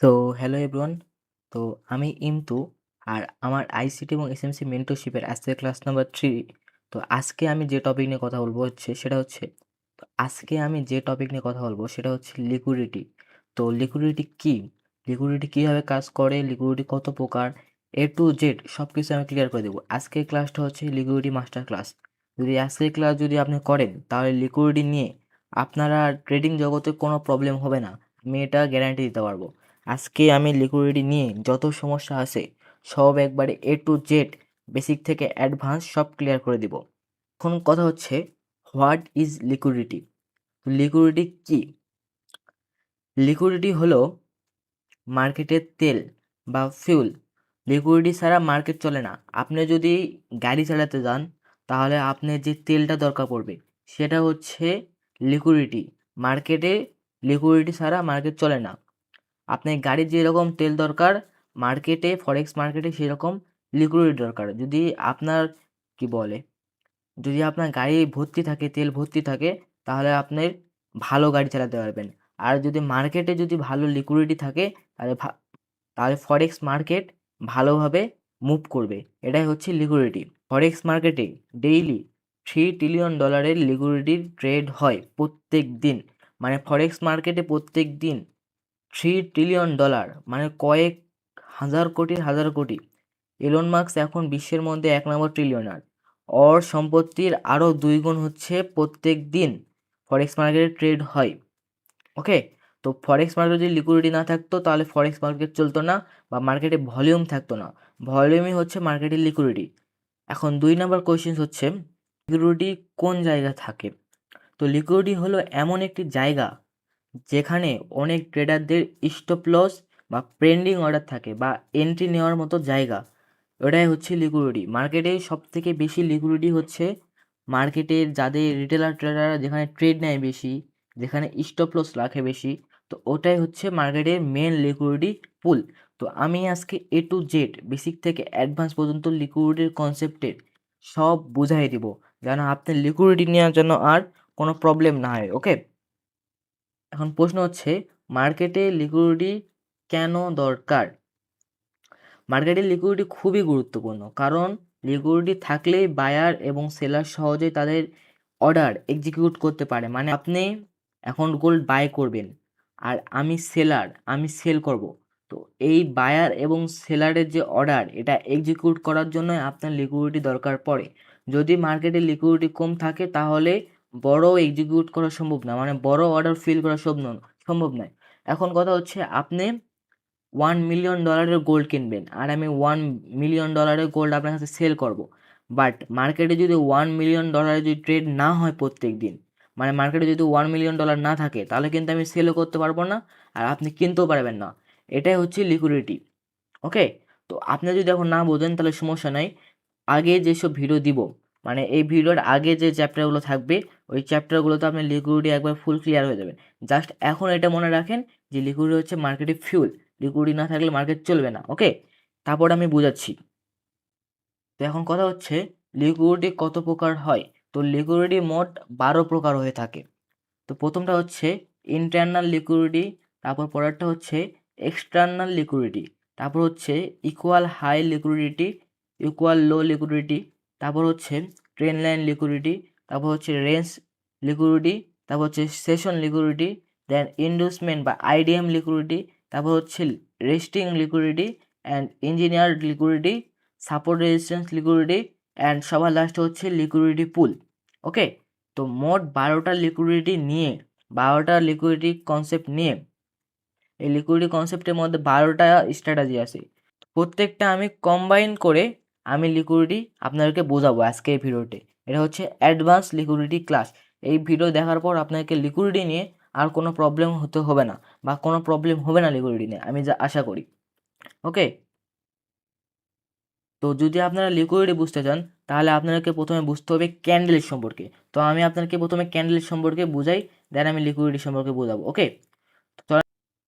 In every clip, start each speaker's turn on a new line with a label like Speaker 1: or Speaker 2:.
Speaker 1: তো hello everyone. তো আমি ইমতু আর আমার আইসিটি এবং এসএমসি মেন্টরশিপের আজকের ক্লাস নাম্বার 3। তো আজকে আমি যে টপিক নিয়ে কথা বলবো সেটা হচ্ছে লিকুইডিটি। তো লিকুইডিটি কি? লিকুইডিটি কিভাবে কাজ করে? লিকুইডিটি কত প্রকার? এ টু জেড সবকিছু আমি ক্লিয়ার করে দেবো। আজকের ক্লাসটা হচ্ছে লিকুইডিটি মাস্টার ক্লাস। যদি আজকের ক্লাস যদি আপনি করেন তাহলে লিকুইডিটি নিয়ে আপনারা ট্রেডিং জগতে কোনো প্রবলেম হবে না। আমি এটা গ্যারান্টি দিতে পারবো। আজকে আমি লিকুইডিটি নিয়ে যত সমস্যা আছে সব একবারে এ টু জেড বেসিক থেকে অ্যাডভান্স সব ক্লিয়ার করে দিব। এখন কথা হচ্ছে হোয়াট ইজ লিকুইডিটি? লিকুইডিটি কি? লিকুইডিটি হলো মার্কেটের তেল বা ফিউল। লিকুইডিটি ছাড়া মার্কেট চলে না। আপনি যদি গাড়ি চালাতে যান তাহলে আপনার যে তেলটা দরকার পড়বে সেটা হচ্ছে লিকুইডিটি। মার্কেটে লিকুইডিটি ছাড়া মার্কেট চলে না। আপনার গাড়ির যেরকম তেল দরকার মার্কেটে, ফরেক্স মার্কেটে সেরকম লিকুইডিটি দরকার। কি বলে যদি আপনার গাড়ি ভর্তি থাকে, তেল ভর্তি থাকে, তাহলে আপনি ভালো গাড়ি চালাতে পারবেন। আর যদি মার্কেটে যদি ভালো লিকুইডিটি থাকে তাহলে ফরেক্স মার্কেট ভালোভাবে মুভ করবে। এটাই হচ্ছে লিকুইডিটি। ফরেক্স মার্কেটে ডেইলি $3 ট্রিলিয়ন লিকুইডিটির ট্রেড হয় প্রত্যেক দিন। মানে ফরেক্স মার্কেটে প্রত্যেক দিন $3 ট্রিলিয়ন, মানে কয়েক হাজার কোটি। এলন মাস্ক এখন বিশ্বের মধ্যে 1 নম্বর ট্রিলিয়নার। ওর সম্পত্তির আরও 2 গুণ হচ্ছে প্রত্যেক দিন ফরেক্স মার্কেটে ট্রেড হয়। ওকে, তো ফরেক্স মার্কেটে যদি লিকুইডিটি না থাকতো তাহলে ফরেক্স মার্কেট চলতো না বা মার্কেটে ভলিউম থাকতো না। ভলিউমই হচ্ছে মার্কেটের লিকুইডিটি। এখন 2 নম্বর কোয়েশ্চেন হচ্ছে লিকুইডিটি কোন জায়গায় থাকে? তো লিকুইডিটি হলো এমন একটি জায়গা যেখানে অনেক ট্রেডারদের স্টপ লস বা পেন্ডিং অর্ডার থাকে বা এন্ট্রি নেওয়ার মতো জায়গা। ওটাই হচ্ছে লিকুইডিটি। মার্কেটে সবথেকে বেশি লিকুইডিটি হচ্ছে মার্কেটের যাদের রিটেলার ট্রেডাররা যেখানে ট্রেড নেয় বেশি, যেখানে স্টপ লস রাখে বেশি, তো ওটাই হচ্ছে মার্কেটের মেন লিকুইডিটি পুল। তো আমি আজকে এ টু জেড বেসিক থেকে অ্যাডভান্স পর্যন্ত লিকুইডিটির কনসেপ্টের সব বুঝাই দিব, যেন আপনার লিকুইডিটি নেওয়ার জন্য আর কোনো প্রবলেম না হয়। ওকে, এখন প্রশ্ন হচ্ছে মার্কেটে লিকুইডিটি কেন দরকার? মার্কেটে লিকুইডিটি খুবই গুরুত্বপূর্ণ, কারণ লিকুইডিটি থাকলেই বায়ার এবং সেলার সহজেই তাদের অর্ডার এক্সিকিউট করতে পারে। মানে আপনি এখন গোল্ড বাই করবেন আর আমি সেল করব। তো এই বায়ার এবং সেলারের যে অর্ডার এটা এক্সিকিউট করার জন্য আপনার লিকুইডিটি দরকার পড়ে। যদি মার্কেটে লিকুইডিটি কম থাকে তাহলে বড় এক্সিকিউট করা সম্ভব না, মানে বড় অর্ডার ফিল করা সম্ভব নয়। এখন কথা হচ্ছে আপনি $1 মিলিয়ন গোল্ড কিনবেন আর আমি $1 মিলিয়ন গোল্ড আপনার কাছে সেল করব। বাট মার্কেটে যদি $1 মিলিয়ন যদি ট্রেড না হয় প্রত্যেক দিন, মানে মার্কেটে যদি $1 মিলিয়ন না থাকে, তাহলে কিন্তু আমি সেলও করতে পারবো না আর আপনি কিনতেও পারবেন না। এটাই হচ্ছে লিকুইডিটি। ওকে, তো আপনি যদি এখন না বোঝেন তাহলে সমস্যা নাই। আগে যেসব ভিডিও দিব, মানে এই ভিডিওর আগে যে চ্যাপ্টারগুলো থাকবে ওই চ্যাপ্টারগুলোতে আপনার লিকুইডিটি একবার ফুল ক্লিয়ার হয়ে যাবে। জাস্ট এখন এটা মনে রাখেন যে লিকুইডিটি হচ্ছে মার্কেটে ফিউল। লিকুইডিটি না থাকলে মার্কেট চলবে না। ওকে, তারপর আমি বুঝাচ্ছি। তো এখন কথা হচ্ছে লিকুইডিটি কত প্রকার হয়? তো লিকুইডিটি মোট 12 প্রকার হয়ে থাকে। তো প্রথমটা হচ্ছে ইন্টারনাল লিকুইডিটি, তারপর পরেরটা হচ্ছে এক্সটার্নাল লিকুইডিটি, তারপর হচ্ছে ইকুয়াল হাই লিকুইডিটি, ইকুয়াল লো লিকুইডিটি, তারপর হচ্ছে ট্রেন লাইন লিকুইডিটি, তারপর হচ্ছে রেঞ্জ লিকুইডিটি, তারপর হচ্ছে সেশন লিকুইডিটি, দেন ইন্ডুসমেন্ট বা আইডিএম লিকুইডিটি, তারপর হচ্ছে resting liquidity and engineered liquidity, support resistance liquidity and সবার লাস্টে হচ্ছে লিকুইডিটি পুল। ওকে, তো মোট 12টা লিকুইডিটি কনসেপ্ট নিয়ে এই লিকুইডিটি কনসেপ্টের মধ্যে 12টা স্ট্র্যাটেজি আছে। প্রত্যেকটা আমি কম্বাইন করে আমি লিকুইডিটি আপনাদেরকে বোঝাবো আজকে এই ভিডিওতে। এটা হচ্ছে অ্যাডভান্স লিকুইডিটি ক্লাস। এই ভিডিও দেখার পর আপনাকে লিকুইডিটি নিয়ে আর কোনো প্রবলেম হতে হবে না, বা কোনো প্রবলেম হবে না লিকুইডিটি নিয়ে, আমি যা আশা করি। ওকে, তো যদি আপনারা লিকুইডিটি বুঝতে চান তাহলে আপনাদেরকে প্রথমে বুঝতে হবে ক্যান্ডেলের সম্পর্কে। তো আমি আপনাদেরকে প্রথমে ক্যান্ডেলের সম্পর্কে বুঝাই, দেন আমি লিকুইডিটি সম্পর্কে বোঝাবো। ওকে, তো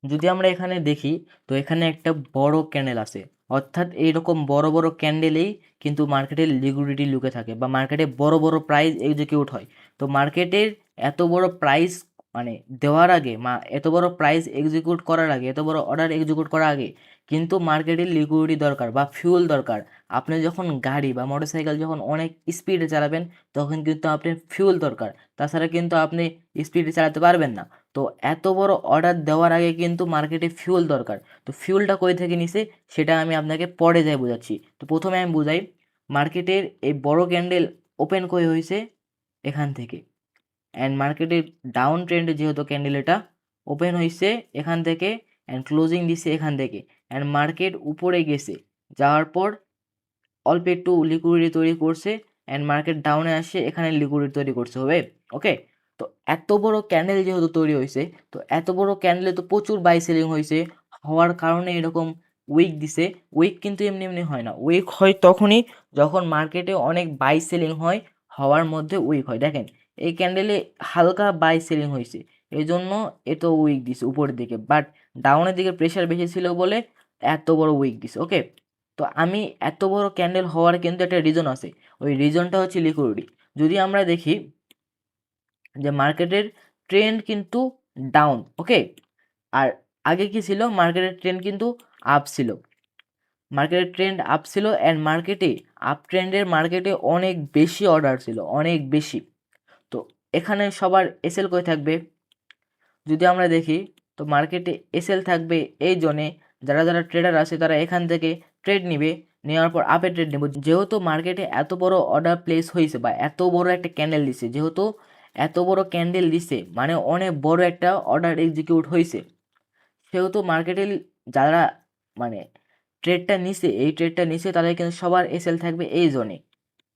Speaker 1: যদি আমরা এখানে দেখি তো এখানে একটা বড় ক্যান্ডেল আছে, অর্থাৎ এইরকম বড় বড় ক্যান্ডেলেই কিন্তু মার্কেটে লিকুইডিটি লুকে থাকে বা মার্কেটে বড় বড় প্রাইস এক্সিকিউট হয়। তো মার্কেটের এত বড় প্রাইস মানে দেওয়ার আগে এত বড় প্রাইস এক্সিকিউট করার আগে, এত বড় অর্ডার এক্সিকিউট করার আগে কিন্তু মার্কেটের লিকুইডিটি দরকার বা ফিউল দরকার। আপনি যখন গাড়ি বা মোটরসাইকেল যখন অনেক স্পিডে চালাবেন তখন কিন্তু আপনার ফিউল দরকার, তাছাড়া কিন্তু আপনি স্পিডে চালাতে পারবেন না। তো এত বড় অর্ডার দেওয়ার আগে কিন্তু মার্কেটে ফিউল দরকার। তো ফিউলটা কই থেকে নিছে সেটা আমি আপনাকে পরে যাই বোঝাচ্ছি। তো প্রথমে আমি বুঝাই, মার্কেটের এই বড় ক্যান্ডেল ওপেন কই হয়েছে এখান থেকে, অ্যান্ড মার্কেটের ডাউন ট্রেন্ডে যেহেতু ক্যান্ডেল এটা ওপেন হয়েছে এখান থেকে অ্যান্ড ক্লোজিং দিছে এখান থেকে, অ্যান্ড মার্কেট উপরে গেছে, যাওয়ার পর অল্প একটু লিকুইডিটি তৈরি করছে অ্যান্ড মার্কেট ডাউনে আসে এখানে লিকুইডিটি তৈরি করছে হবে। ওকে, তো এত বড় ক্যান্ডেল যেহেতু তৈরি হয়েছে, তো এত বড় ক্যান্ডেলে তো প্রচুর বাই সেলিং হয়েছে, হওয়ার কারণে এরকম উইক দিছে। উইক কিন্তু এমনি এমনি হয় না, উইক হয় তখনই যখন মার্কেটে অনেক বাই সেলিং হয়, হওয়ার মধ্যে উইক হয়। দেখেন এই ক্যান্ডেলে হালকা বাই সেলিং হয়েছে, এই জন্য এত উইক দিছে উপরের দিকে, বাট ডাউনের দিকে প্রেশার বেশি ছিল বলে এত বড় উইক দিছে। ওকে, তো আমি এত বড় ক্যান্ডেল হওয়ার কিন্তু একটা রিজন আছে, ওই রিজনটা হচ্ছে লিকুইডিটি। যদি আমরা দেখি যে মার্কেটের ট্রেন্ড কিন্তু ডাউন, ওকে, আর আগে কি ছিল, মার্কেটের ট্রেন্ড কিন্তু আপ ছিল, মার্কেটের ট্রেন্ড আপ ছিল অ্যান্ড মার্কেটে আপ ট্রেন্ডের মার্কেটে অনেক বেশি অর্ডার ছিল, অনেক বেশি। তো এখানে সবার এসএল কই থাকবে যদি আমরা দেখি, তো মার্কেটে এসএল থাকবে এই জোনে, যারা যারা ট্রেডার আছে তারা এখান থেকে ট্রেড নিবে, নেওয়ার পর আপে ট্রেড নেব। যেহেতু মার্কেটে এত বড় অর্ডার প্লেস হয়েছে বা এত বড় একটা ক্যান্ডেল দিছে, যেহেতু এত বড় ক্যান্ডেল দিছে মানে অনেক বড় একটা অর্ডার এক্সিকিউট হয়েছে, সেহেতু মার্কেটে যারা মানে ট্রেডটা নিছে, এই ট্রেডটা নিছে তাদের কিন্তু সবার এসএল থাকবে এই জোনে।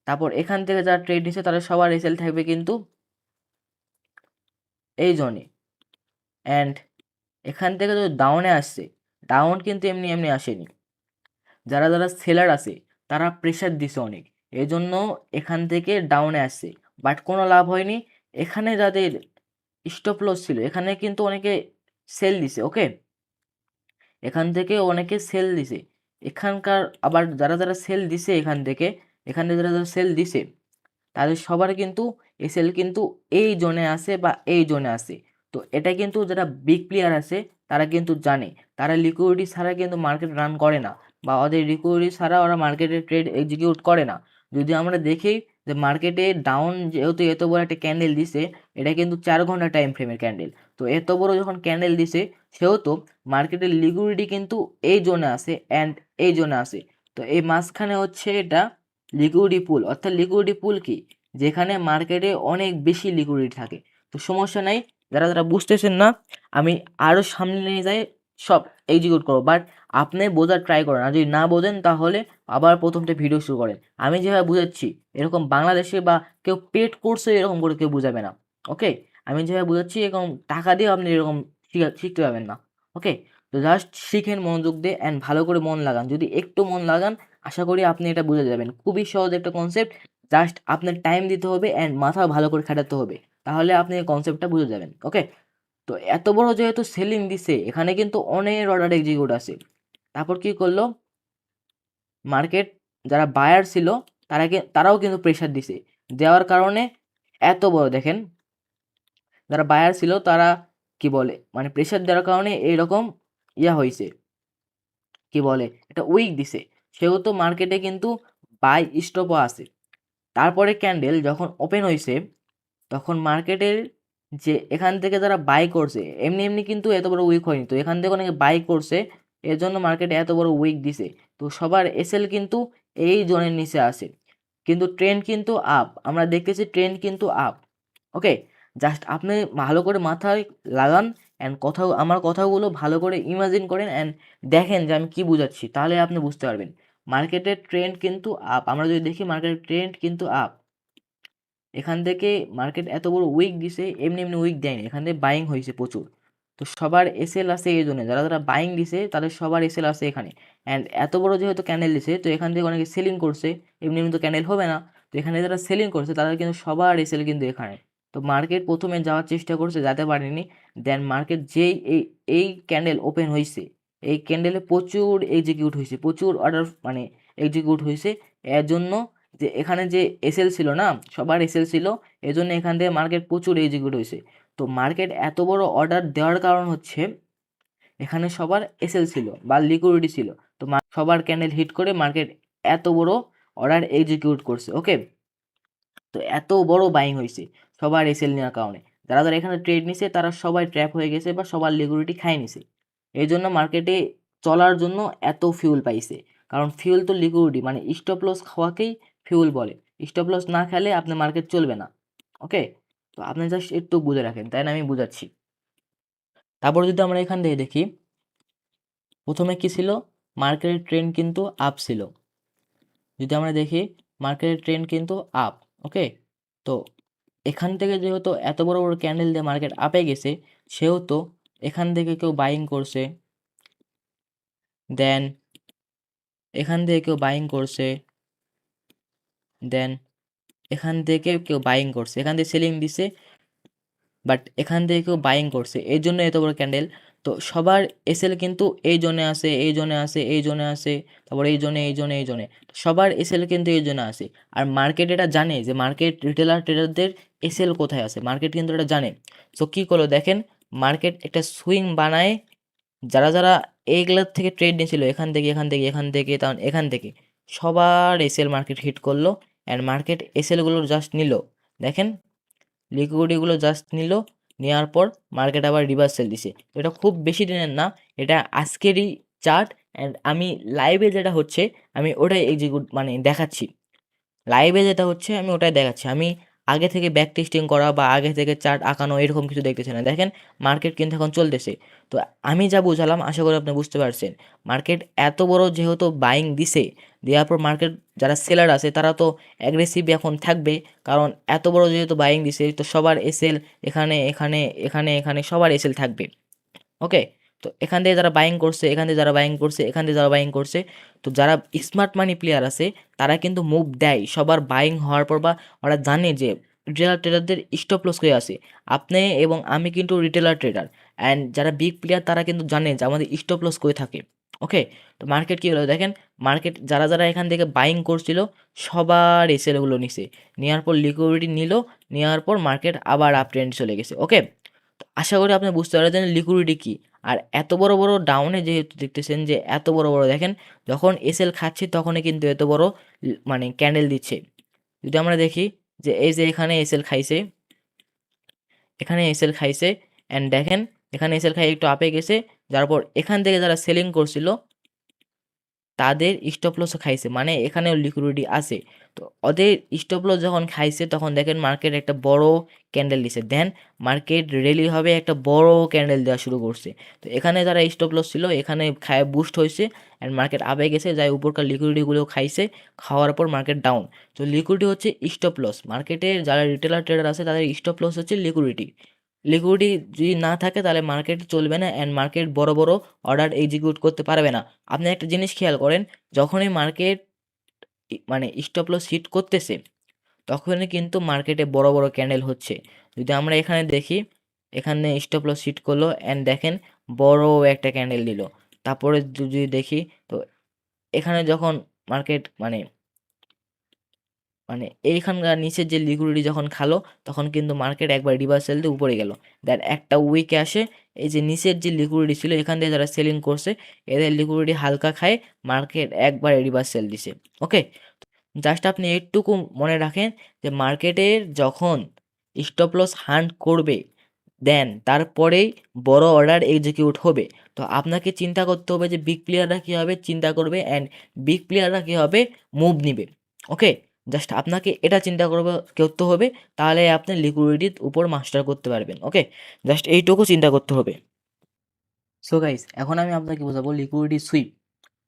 Speaker 1: তারপর এখান থেকে যারা ট্রেড নিছে তাদের সবার এসএল থাকবে কিন্তু এই জোনে, অ্যান্ড এখান থেকে যদি ডাউনে আসছে, ডাউন কিন্তু এমনি এমনি আসেনি, যারা যারা সেলার আছে তারা প্রেশার দিছে অনেক, এই জন্য এখান থেকে ডাউনে আসছে, বাট কোনো লাভ হয়নি। এখানে যাদের স্টপ লস ছিল এখানে কিন্তু অনেকে সেল দিছে। ওকে, এখান থেকে অনেকে সেল দিছে, এখানকার আবার যারা যারা সেল দিছে এখানে যারা যারা সেল দিছে তাদের সবার কিন্তু এসএল কিন্তু এই জোনে আছে বা এই জোনে আছে। তো এটা কিন্তু যারা বিগ প্লেয়ার আছে তারা কিন্তু জানে, তারা লিকুইডিটি ছাড়া কিন্তু মার্কেট রান করে না, বা ওদের লিকুইডিটি ছাড়া ওরা মার্কেটে ট্রেড এক্সিকিউট করে না। যদি আমরা দেখি যে মার্কেটে ডাউন যেহেতু এত বড় একটা ক্যান্ডেল দিছে, এটা কিন্তু 4 ঘন্টা টাইম ফ্রেমের ক্যান্ডেল, তো এত বড় যখন ক্যান্ডেল দিছে সেহেতু মার্কেটের লিকুইডিটি কিন্তু এই জোনে আছে অ্যান্ড এই জোনে আছে। তো এই মাঝখানে হচ্ছে এটা লিকুইডিটি পুল, অর্থাৎ লিকুইডিটি পুল কি, যেখানে মার্কেটে অনেক বেশি লিকুইডিটি থাকে। তো সমস্যা নাই, যারা যারা বুঝতেছেন না আমি আরও সামনে নিয়ে যাই সব এক্সিকিউট করবো, বাট আপনি বোঝার ট্রাই করেন, আর যদি না বোঝেন তাহলে আবার প্রথমটা ভিডিও শুরু করেন। আমি যেভাবে বুঝাচ্ছি এরকম বাংলাদেশে বা কেউ পেড কোর্সে এরকম করে কেউ বুঝাবে না। ওকে, আমি যেভাবে বুঝাচ্ছি এরকম টাকা দিয়ে আপনি এরকম শিখতে পারবেন না। ওকে, তো জাস্ট শিখেন মনোযোগ দিয়ে অ্যান্ড ভালো করে মন লাগান, যদি একটু মন লাগান আশা করি আপনি এটা বুঝে যাবেন। খুবই সহজ একটা কনসেপ্ট, জাস্ট আপনার টাইম দিতে হবে অ্যান্ড মাথা ভালো করে খাটাতে হবে, তাহলে আপনি এই কনসেপ্টটা বুঝে যাবেন। ওকে, তো এত বড় যেহেতু সেলিং দিছে এখানে কিন্তু অনেক অর্ডার এক্সিকিউট আছে। তারপর কি করলো মার্কেট, যারা বায়ার ছিল তারাও কিন্তু প্রেশার দিছে, দেওয়ার কারণে এত বড় দেখেন, যারা বায়ার ছিল তারা কি বলে মানে প্রেশার দেওয়ার কারণে এইরকম হয়েছে, কি বলে এটা উইক দিছে, সেহেতু মার্কেটে কিন্তু বাই স্টপও আছে। তারপরে ক্যান্ডেল যখন ওপেন হয়েছে তখন মার্কেটের যে এখান থেকে যারা বাই করছে এমনি এমনি কিন্তু এত বড় উইক হয়নি, তো এখান থেকে অনেকে বাই করছে, এর জন্য মার্কেটে এত বড় উইক দিছে। তো সবার এসএল কিন্তু এই জোনের নিচে আছে, কিন্তু ট্রেন্ড কিন্তু আপ, আমরা দেখতেছি ট্রেন্ড কিন্তু আপ। ওকে, জাস্ট আপনি ভালো করে মাথায় লাগান অ্যান্ড আমার কথাগুলো ভালো করে ইমাজিন করেন অ্যান্ড দেখেন যে আমি কি বুঝাচ্ছি, তাহলে আপনি বুঝতে পারবেন মার্কেটের ট্রেন্ড কিন্তু আপ। আমরা যদি দেখি মার্কেটের ট্রেন্ড কিন্তু আপ, এখান থেকে মার্কেট এত বড় উইক দিছে এমনি এমনি উইক দেয়নি, এখান থেকে বাইং হয়েছে প্রচুর। তো সবার এসএল আছে এই জন্য, যারা যারা বাইং দিছে তাদের সবার এসএল আছে এখানে, অ্যান্ড এত বড় যেহেতু ক্যান্ডেল দিছে তো এখান থেকে অনেকে সেলিং করছে, এমনি এমনি তো ক্যান্ডেল হবে না, তো এখানে যারা সেলিং করছে তারা কিন্তু সবার এসএল কিন্তু এখানে। তো মার্কেট প্রথমে যাওয়ার চেষ্টা করছে, যেতে পারেনি, দেন মার্কেট যেই এই ক্যান্ডেল ওপেন হয়েছে এই ক্যান্ডেলে প্রচুর এক্সিকিউট হয়েছে, প্রচুর অর্ডার মানে এক্সিকিউট হয়েছে, এর জন্য যে এখানে যে এসএল ছিল না, সবার এসএল ছিল, এজন্য এখান থেকে মার্কেট প্রচুর এক্সিকিউট হয়েছে। তো মার্কেট এত বড় অর্ডার দেওয়ার কারণ হচ্ছে এখানে সবার এসএল ছিল বা লিকুইডিটি ছিল। তো সবার ক্যান্ডেল হিট করে মার্কেট এত বড় অর্ডার এক্সিকিউট করছে। ওকে, তো এত বড় বাইং হয়েছে সবার এসএল নেওয়ার কারণে। যারা যারা এখানে ট্রেড নিছে তারা সবাই ট্র্যাপ হয়ে গেছে বা সবার লিকুইডিটি খাই নিছে। এই জন্য মার্কেটে চলার জন্য এত ফিউল পাইছে। কারণ ফিউল তো লিকুইডিটি, মানে স্টপ লস খাওয়াকেই ফিউল বলে। স্টপ লস না খেলে আপনার মার্কেট চলবে না। ওকে, তো আপনি জাস্ট একটু বুঝে রাখেন, তাই না? আমি বুঝাচ্ছি। তারপর যদি আমরা এখান থেকে দেখি, প্রথমে কি ছিল, মার্কেটের ট্রেন্ড কিন্তু আপ ছিল। যদি আমরা দেখি মার্কেটের ট্রেন্ড কিন্তু আপ। ওকে, তো এখান থেকে যেহেতু এত বড় বড় ক্যান্ডেল দিয়ে মার্কেট আপে গেছে, সেহেতু এখান থেকে কেউ বাইং করছে, দেন এখান থেকে কেউ বাইং করছে, দেন এখান থেকে কেউ বাইং করছে, এখান থেকে সেলিং দিছে, বাট এখান থেকে কেউ বাইং করছে, এই জন্য এত বড় ক্যান্ডেল। তো সবার এসএল কিন্তু এই জোনে আছে, এই জোনে আছে, এই জোনে আছে, তারপর এই জোনে, এই জোনে, এই জোনে, সবার এসএল কিন্তু এই জোনে আছে। আর মার্কেট এটা জানে যে মার্কেট রিটেলার ট্রেডারদের এসএল কোথায় আছে, মার্কেট কিন্তু এটা জানে। সো কী করলো দেখেন, মার্কেট একটা সুইং বানায়, যারা যারা এইগুলোর থেকে ট্রেড নিয়েছিল, এখান থেকে, এখান থেকে, এখান থেকে, তখন এখান থেকে সবার এসএল মার্কেট হিট করলো। অ্যান্ড মার্কেট এসএলগুলো জাস্ট নিল, দেখেন লিকুইডিটিগুলো জাস্ট নিল, নেওয়ার পর মার্কেট আবার রিভার্সাল দিছে। তো এটা খুব বেশি দিনের না, এটা আজকেরই চার্ট। অ্যান্ড আমি লাইভে যেটা হচ্ছে আমি ওটাই এক্সিকিউট মানে দেখাচ্ছি। লাইভে যেটা হচ্ছে আমি ওটাই দেখাচ্ছি। আমি আগে থেকে ব্যাক টেস্টিং করা বা আগে থেকে চার্ট আঁকানো এরকম কিছু দেখতেছি না। দেখেন মার্কেট কিন্তু এখন চলতেছে। তো আমি যা বুঝালাম আশা করি আপনি বুঝতে পারছেন। মার্কেট এত বড় যেহেতু বাইং দিছে, দেওয়ার পর মার্কেট যারা সেলার আছে তারা তো অ্যাগ্রেসিভ এখন থাকবে। কারণ এত বড় যেহেতু বাইং দিছে, তো সবার এসএল এখানে, এখানে, এখানে, এখানে সবার এসএল থাকবে। ওকে, তো এখান থেকে যারা বাইং করছে, এখান থেকে যারা বাইং করছে, এখান থেকে যারা বাইং করছে, তো যারা স্মার্ট মানি প্লেয়ার আছে তারা কিন্তু মুভ দেয় সবার বাইং হওয়ার পর, বা ওরা জানে যে রিটেলার ট্রেডারদের স্টপ লস হয়ে আছে। আপনি এবং আমি কিন্তু রিটেলার ট্রেডার, অ্যান্ড যারা বিগ প্লেয়ার তারা কিন্তু জানে যে আমাদের স্টপ লস করে থাকে। ওকে, তো মার্কেট কী হলো দেখেন, মার্কেট যারা যারা এখান থেকে বাইং করছিল সবার এসএলগুলো নিছে, নেওয়ার পর লিকুইডিটি নিল, নেওয়ার পর মার্কেট আবার আপ ট্রেন্ড চলে গেছে। ওকে, আশা করি আপনি বুঝতে পারছেন লিকুইডিটি কি। আর এত বড় বড় ডাউনে যেহেতু দেখতেছেন যে এত বড় বড়, দেখেন যখন এসএল খাচ্ছে তখনই কিন্তু এত বড় মানে ক্যান্ডেল দিচ্ছে। যদি আমরা দেখি যে এই যে এখানে এসএল খাইছে, এখানে এসএল খাইছে, অ্যান্ড দেখেন এখানে এসএল খাই একটু আপে গেছে, যার পর এখান থেকে যারা সেলিং করছিল তাদের স্টপ লসও খাইছে, মানে এখানেও লিকুইডিটি আছে। তো ওদের স্টপ লস যখন খাইছে তখন দেখেন মার্কেট একটা বড় ক্যান্ডেল দিছে, দেন মার্কেট রেলি হবে একটা বড় ক্যান্ডেল দেওয়া শুরু করছে। তো এখানে যারা স্টপ লস ছিল এখানে খায় বুস্ট হয়েছে, অ্যান্ড মার্কেট আবে গেছে, যাই উপরকার লিকুইডিটিগুলো খাইছে, খাওয়ার পর মার্কেট ডাউন। তো লিকুইডিটি হচ্ছে স্টপ লস, মার্কেটের যারা রিটেলার ট্রেডার আছে তাদের স্টপ লস হচ্ছে লিকুইডিটি। লিকুইডিটি যদি না থাকে তাহলে মার্কেট চলবে না, অ্যান্ড মার্কেট বড় বড় অর্ডার এক্সিকিউট করতে পারবে না। আপনি একটা জিনিস খেয়াল করেন, যখনই মার্কেট মানে স্টপ লস হিট করতেছে তখনই কিন্তু মার্কেটে বড় বড় ক্যান্ডেল হচ্ছে। যদি আমরা এখানে দেখি, এখানে স্টপ লস হিট করলো, অ্যান্ড দেখেন বড় একটা ক্যান্ডেল দিল। তারপরে যদি দেখি, তো এখানে যখন মার্কেট মানে মানে এইখানকার নিচের যে লিকুইডিটি যখন খালো তখন কিন্তু মার্কেট একবার রিভার্সাল দিয়ে উপরে গেল। দেন একটা উইকে আসে, এই যে নিচের যে লিকুইডিটি ছিল এখান থেকে যারা সেলিং করছে এদের লিকুইডিটি হালকা খায়, মার্কেট একবার রিভার্সাল দিছে। ওকে, জাস্ট আপনি এইটুকু মনে রাখেন যে মার্কেটের যখন স্টপ লস হান্ট করবে দেন তারপরেই বড় অর্ডার এক্সিকিউট হবে। তো আপনাকে চিন্তা করতে হবে যে বিগ প্লেয়াররা কীভাবে চিন্তা করবে, অ্যান্ড বিগ প্লেয়াররা কীভাবে মুভ নিবে। ওকে, জাস্ট আপনাকে এটা চিন্তা করতে হবে, তাহলে আপনি লিকুইডিটির উপর মাস্টার করতে পারবেন। ওকে, জাস্ট এইটুকু চিন্তা করতে হবে। সো গাইস, এখন আমি আপনাকে বোঝাবো লিকুইডিটি সুইপ।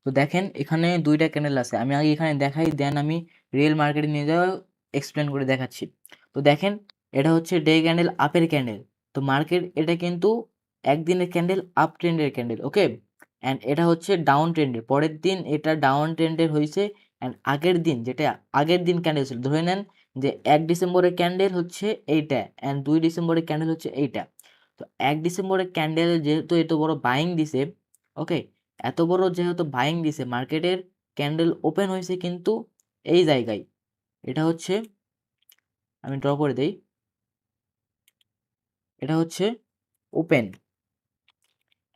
Speaker 1: তো দেখেন এখানে দুইটা ক্যান্ডেল আছে, আমি আগে এখানে দেখাই, দেন আমি রিয়েল মার্কেটে নিয়ে যাওয়া এক্সপ্লেন করে দেখাচ্ছি। তো দেখেন এটা হচ্ছে ডে ক্যান্ডেল, আপের ক্যান্ডেল। তো মার্কেট এটা কিন্তু একদিনের ক্যান্ডেল, আপ ট্রেন্ডের ক্যান্ডেল। ওকে, অ্যান্ড এটা হচ্ছে ডাউন ট্রেন্ডের, পরের দিন এটা ডাউন ট্রেন্ডের হয়েছে। অ্যান্ড আগের দিন যেটা আগের দিন ক্যান্ডেল ছিল, ধরে নেন যে 1 ডিসেম্বরের ক্যান্ডেল হচ্ছে এইটা, অ্যান্ড 2 ডিসেম্বরের ক্যান্ডেল হচ্ছে এইটা। তো 1 ডিসেম্বরের ক্যান্ডেল যেহেতু এত বড় বাইং দিছে, ওকে, এত বড় যেহেতু বাইং দিছে, মার্কেটের ক্যান্ডেল ওপেন হয়েছে কিন্তু এই জায়গায়, এটা হচ্ছে আমি ড্র করে দেই, এটা হচ্ছে ওপেন,